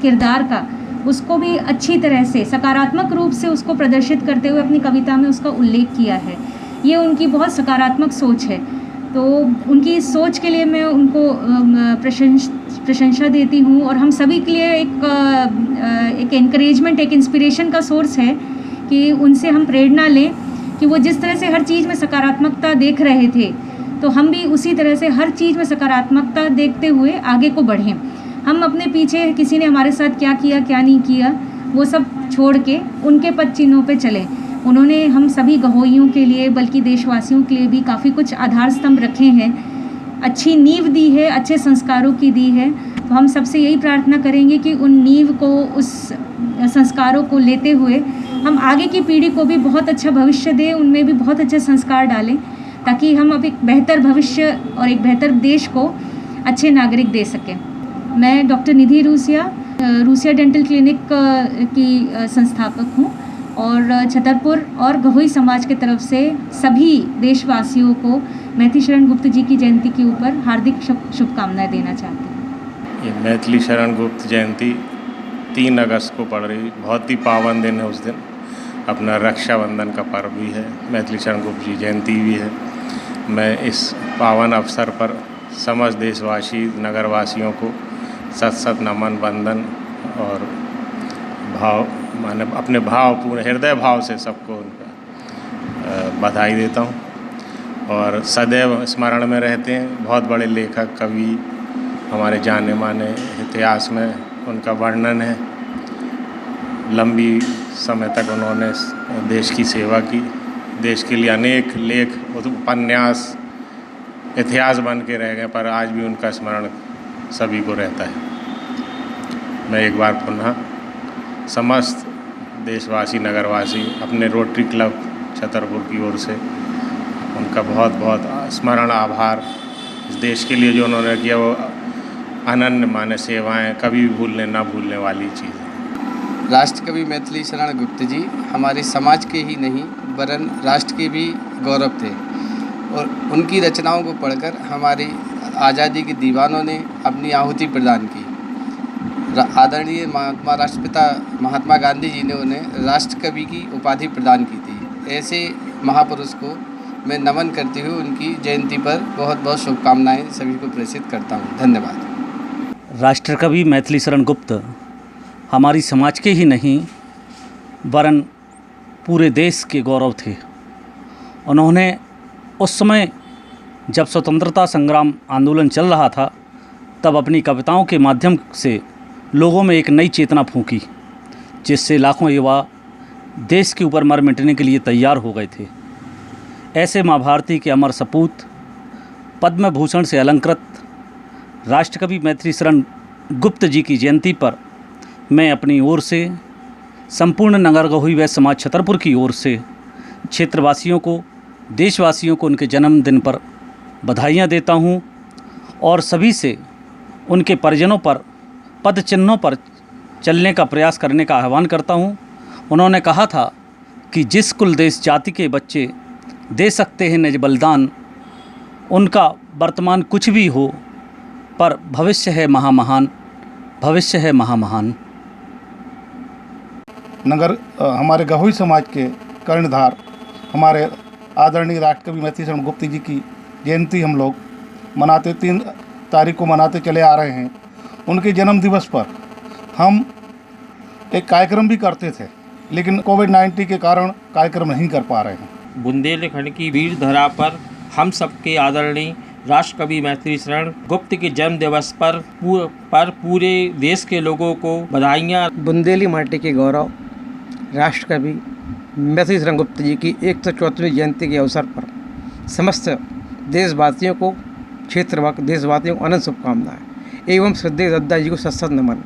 किरदार का, उसको भी अच्छी तरह से सकारात्मक रूप से उसको प्रदर्शित करते हुए अपनी कविता में उसका उल्लेख किया है। ये उनकी बहुत सकारात्मक सोच है। तो उनकी इस सोच के लिए मैं उनको प्रशंसा देती हूँ और हम सभी के लिए एक एनकरेजमेंट, एक इंस्पिरेशन का सोर्स है कि उनसे हम प्रेरणा लें कि वो जिस तरह से हर चीज़ में सकारात्मकता देख रहे थे तो हम भी उसी तरह से हर चीज़ में सकारात्मकता देखते हुए आगे को बढ़ें। हम अपने पीछे किसी ने हमारे साथ क्या किया, क्या नहीं किया, वो सब छोड़ के उनके पद चिन्हों पे चलें। उन्होंने हम सभी गहोइयों के लिए बल्कि देशवासियों के लिए भी काफ़ी कुछ आधार स्तंभ रखे हैं, अच्छी नींव दी है, अच्छे संस्कारों की दी है। तो हम सबसे यही प्रार्थना करेंगे कि उन नींव को, उस संस्कारों को लेते हुए हम आगे की पीढ़ी को भी बहुत अच्छा भविष्य दें, उनमें भी बहुत अच्छे संस्कार डालें ताकि हम अब एक बेहतर भविष्य और एक बेहतर देश को अच्छे नागरिक दे सकें। मैं डॉक्टर निधि रूसिया डेंटल क्लिनिक की संस्थापक हूँ और छतरपुर और गहोई समाज के तरफ से सभी देशवासियों को मैथिली शरण गुप्त जी की जयंती के ऊपर हार्दिक शुभकामनाएं देना चाहती हूँ। ये मैथिली शरण गुप्त जयंती 3 अगस्त को पड़ रही, बहुत ही पावन दिन है। उस दिन अपना रक्षाबंधन का पर्व भी है, मैथिली शरण गुप्त जी जयंती भी है। मैं इस पावन अवसर पर समस्त देशवासी नगरवासियों को सत सत नमन वंदन और माने अपने पूर्ण हृदय भाव से सबको उनका बधाई देता हूँ और सदैव स्मरण में रहते हैं। बहुत बड़े लेखक कवि हमारे जाने माने, इतिहास में उनका वर्णन है। लंबी समय तक उन्होंने देश की सेवा की, देश के लिए अनेक लेख उपन्यास इतिहास बन के रह गए, पर आज भी उनका स्मरण सभी को रहता है। मैं एक बार पुनः समस्त देशवासी नगरवासी अपने रोटरी क्लब छतरपुर की ओर से उनका बहुत बहुत स्मरण आभार, इस देश के लिए जो उन्होंने किया वो अनन्य माने सेवाएं कभी भी ना भूलने वाली चीज़ है। राष्ट्रकवि मैथिली शरण गुप्त जी हमारे समाज के ही नहीं वरन राष्ट्र के भी गौरव थे और उनकी रचनाओं को पढ़कर हमारी आज़ादी के दीवानों ने अपनी आहुति प्रदान की। आदरणीय राष्ट्रपिता महात्मा गांधी जी ने उन्हें राष्ट्रकवि की उपाधि प्रदान की थी। ऐसे महापुरुष को मैं नमन करते हुए उनकी जयंती पर बहुत बहुत शुभकामनाएं सभी को प्रेषित करता हूं। धन्यवाद। राष्ट्रकवि मैथिली शरण गुप्त हमारी समाज के ही नहीं वरन पूरे देश के गौरव थे। उन्होंने उस समय जब स्वतंत्रता संग्राम आंदोलन चल रहा था तब अपनी कविताओं के माध्यम से लोगों में एक नई चेतना फूंकी, जिससे लाखों युवा देश के ऊपर मर मिटने के लिए तैयार हो गए थे। ऐसे माँ भारती के अमर सपूत पद्म भूषण से अलंकृत राष्ट्रकवि मैथिली शरण गुप्त जी की जयंती पर मैं अपनी ओर से संपूर्ण नगर गहोई वैश्य समाज छतरपुर की ओर से क्षेत्रवासियों को, देशवासियों को उनके जन्मदिन पर बधाइयाँ देता हूँ और सभी से उनके परिजनों पर पद चिन्हों पर चलने का प्रयास करने का आह्वान करता हूँ। उन्होंने कहा था कि जिस कुल देश जाति के बच्चे दे सकते हैं निज बलिदान, उनका वर्तमान कुछ भी हो पर भविष्य है महामहान, भविष्य है महामहान। हमारे गहोई समाज के कर्णधार हमारे आदरणीय राष्ट्रकवि मैथिली शरण गुप्त जी की जयंती हम लोग मनाते 3 तारीख को मनाते चले आ रहे हैं। उनके जन्म दिवस पर हम एक कार्यक्रम भी करते थे, लेकिन कोविड-19 के कारण कार्यक्रम नहीं कर पा रहे हैं। बुंदेलखंड की वीर धरा पर हम सबके आदरणीय राष्ट्रकवि मैथिली शरण गुप्त के जन्म दिवस पर पूरे देश के लोगों को बधाइयाँ। बुंदेली माटी के गौरव राष्ट्रकवि मैथिली शरण गुप्त जी की 134वीं जयंती के अवसर पर समस्त देशवासियों को, क्षेत्रवासी देशवासियों को अनंत शुभकामनाएं एवं श्रद्धेय दद्दा जी को सत सत नमन।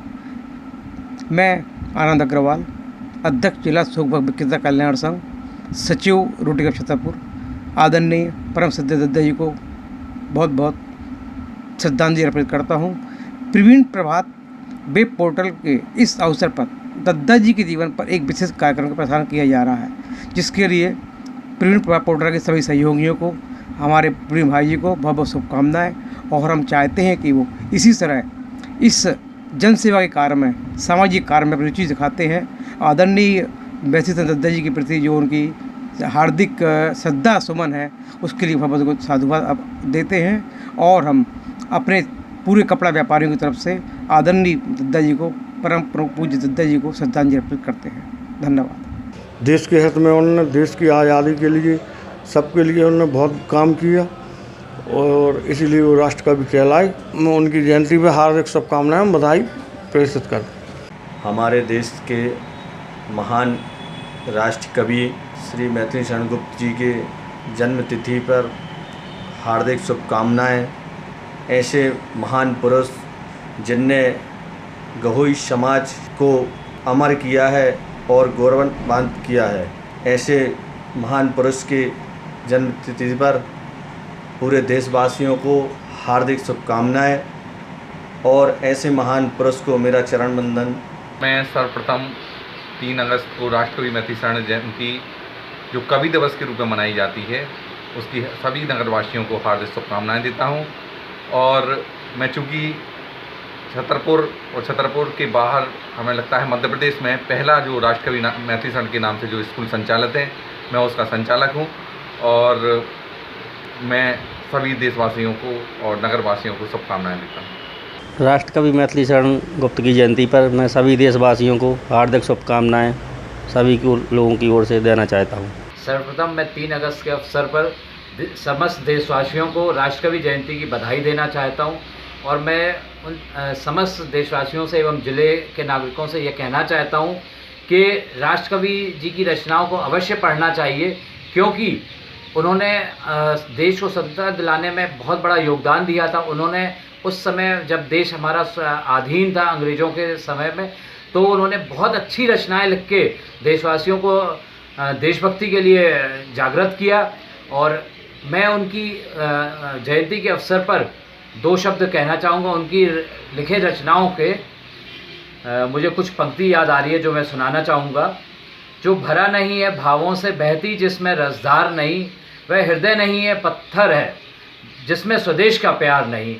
मैं आनंद अग्रवाल, अध्यक्ष जिला सुख विक्रेता कल्याण संघ, सचिव रोटरी क्लब छतरपुर, आदरणीय परम श्रद्धेय दद्दा जी को बहुत बहुत श्रद्धांजलि अर्पित करता हूँ। प्रवीण प्रभात वेब पोर्टल के इस अवसर पर दद्दा जी के जीवन पर एक विशेष कार्यक्रम का प्रसारण किया जा रहा है, जिसके लिए प्रवीण प्रभात पोर्टल के सभी सहयोगियों को, हमारे प्रवीण भाई जी को बहुत बहुत शुभकामनाएँ और हम चाहते हैं कि वो इसी तरह इस जनसेवा के कार्य में, सामाजिक कार्य में रुचि दिखाते हैं। आदरणीय मैथिली शरण दद्दा जी के प्रति जो उनकी हार्दिक श्रद्धा सुमन है, उसके लिए बहुत बहुत साधुवाद देते हैं और हम अपने पूरे कपड़ा व्यापारियों की तरफ से आदरणीय दद्दा जी को, परम पूज्य दद्दा जी को श्रद्धांजलि अर्पित करते हैं। धन्यवाद। देश के हित में उन्होंने देश की आज़ादी के लिए, सबके लिए उन्होंने बहुत काम किया और इसीलिए वो राष्ट्रकवि कहलाए। मैं उनकी जयंती पर हार्दिक शुभकामनाएं, बधाई प्रेषित कर। हमारे देश के महान राष्ट्रकवि श्री मैथिली शरण गुप्त जी के जन्म तिथि पर हार्दिक शुभकामनाएं। ऐसे महान पुरुष जिनने गहोई समाज को अमर किया है और गौरवान्वित किया है, ऐसे महान पुरुष के जन्म तिथि पर पूरे देशवासियों को हार्दिक शुभकामनाएं और ऐसे महान पुरुष को मेरा चरण वंदन। मैं सर्वप्रथम 3 अगस्त को राष्ट्रकवि मैथिली शरण जयंती जो कवि दिवस के रूप में मनाई जाती है, उसकी सभी नगरवासियों को हार्दिक शुभकामनाएं देता हूं। और मैं चूँकि छतरपुर के बाहर हमें लगता है मध्य प्रदेश में पहला जो राष्ट्रकवि मैथिली शरण के नाम से जो स्कूल संचालित है, मैं उसका संचालक हूं। और मैं सभी देशवासियों को और नगरवासियों को शुभकामनाएं देता हूं। राष्ट्रकवि मैथिली शरण गुप्त की जयंती पर मैं सभी देशवासियों को हार्दिक शुभकामनाएं सभी लोगों की ओर से देना चाहता हूं। सर्वप्रथम मैं 3 अगस्त के अवसर पर समस्त देशवासियों को राष्ट्रकवि जयंती की बधाई देना चाहता हूं। और मैं उन समस्त देशवासियों से एवं ज़िले के नागरिकों से ये कहना चाहता हूं कि राष्ट्रकवि जी की रचनाओं को अवश्य पढ़ना चाहिए, क्योंकि उन्होंने देश को स्वतंत्रता दिलाने में बहुत बड़ा योगदान दिया था। उन्होंने उस समय जब देश हमारा अधीन था अंग्रेज़ों के समय में, तो उन्होंने बहुत अच्छी रचनाएं लिख के देशवासियों को देशभक्ति के लिए जागृत किया। और मैं उनकी जयंती के अवसर पर 2 शब्द कहना चाहूँगा उनकी लिखे रचनाओं के। मुझे कुछ पंक्ति याद आ रही है जो मैं सुनाना चाहूँगा। जो भरा नहीं है भावों से बहती जिसमें रसधार नहीं, वह हृदय नहीं है पत्थर है जिसमें स्वदेश का प्यार नहीं।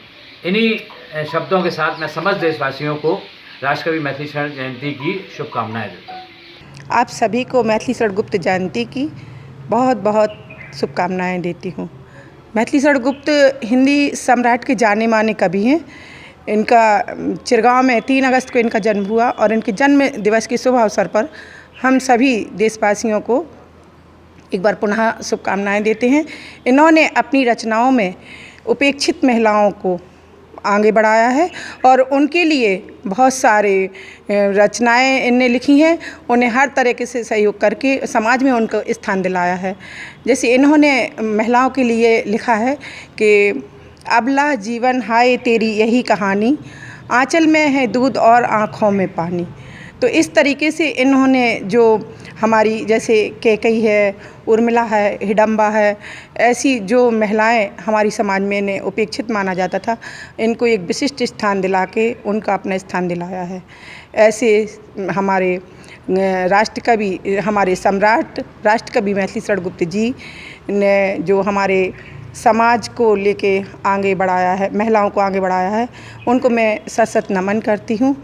इन्हीं शब्दों के साथ मैं समस्त देशवासियों को राष्ट्रकवि मैथिली शरण जयंती की शुभकामनाएं देता हूँ। आप सभी को मैथिली शरण गुप्त जयंती की बहुत बहुत शुभकामनाएं देती हूँ। मैथिली शरण गुप्त हिंदी सम्राट के जाने माने कवि हैं। इनका चिरगांव में 3 अगस्त को इनका जन्म हुआ और इनके जन्म दिवस के शुभ अवसर पर हम सभी देशवासियों को एक बार पुनः शुभकामनाएं देते हैं। इन्होंने अपनी रचनाओं में उपेक्षित महिलाओं को आगे बढ़ाया है और उनके लिए बहुत सारे रचनाएं इनने लिखी हैं। उन्हें हर तरीके से सहयोग करके समाज में उनको स्थान दिलाया है। जैसे इन्होंने महिलाओं के लिए लिखा है कि अबला जीवन हाय तेरी यही कहानी, आंचल में है दूध और आँखों में पानी। तो इस तरीके से इन्होंने जो हमारी जैसे कैकई है, उर्मिला है, हिडम्बा है, ऐसी जो महिलाएं हमारी समाज में इन्हें उपेक्षित माना जाता था, इनको एक विशिष्ट स्थान दिला के उनका अपना स्थान दिलाया है। ऐसे हमारे राष्ट्रकवि, हमारे सम्राट राष्ट्रकवि मैथिली शरण गुप्त जी ने जो हमारे समाज को लेके आगे बढ़ाया है, महिलाओं को आगे बढ़ाया है, उनको मैं सशक्त नमन करती हूँ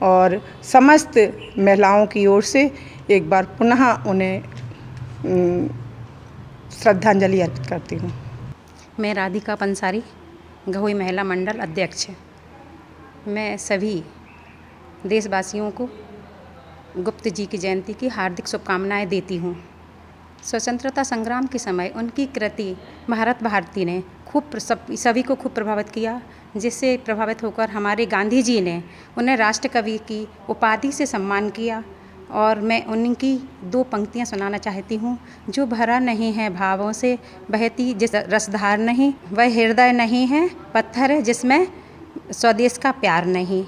और समस्त महिलाओं की ओर से एक बार पुनः उन्हें श्रद्धांजलि अर्पित करती हूँ। मैं राधिका पंसारी, गहोई महिला मंडल अध्यक्ष। मैं सभी देशवासियों को गुप्त जी की जयंती की हार्दिक शुभकामनाएं देती हूँ। स्वतंत्रता संग्राम के समय उनकी कृति भारत भारती ने सभी को खूब प्रभावित किया, जिससे प्रभावित होकर हमारे गांधी जी ने उन्हें राष्ट्रकवि की उपाधि से सम्मान किया। और मैं उनकी 2 पंक्तियां सुनाना चाहती हूँ। जो भरा नहीं है भावों से बहती जिस रसधार नहीं, वह हृदय नहीं है पत्थर है जिसमें स्वदेश का प्यार नहीं।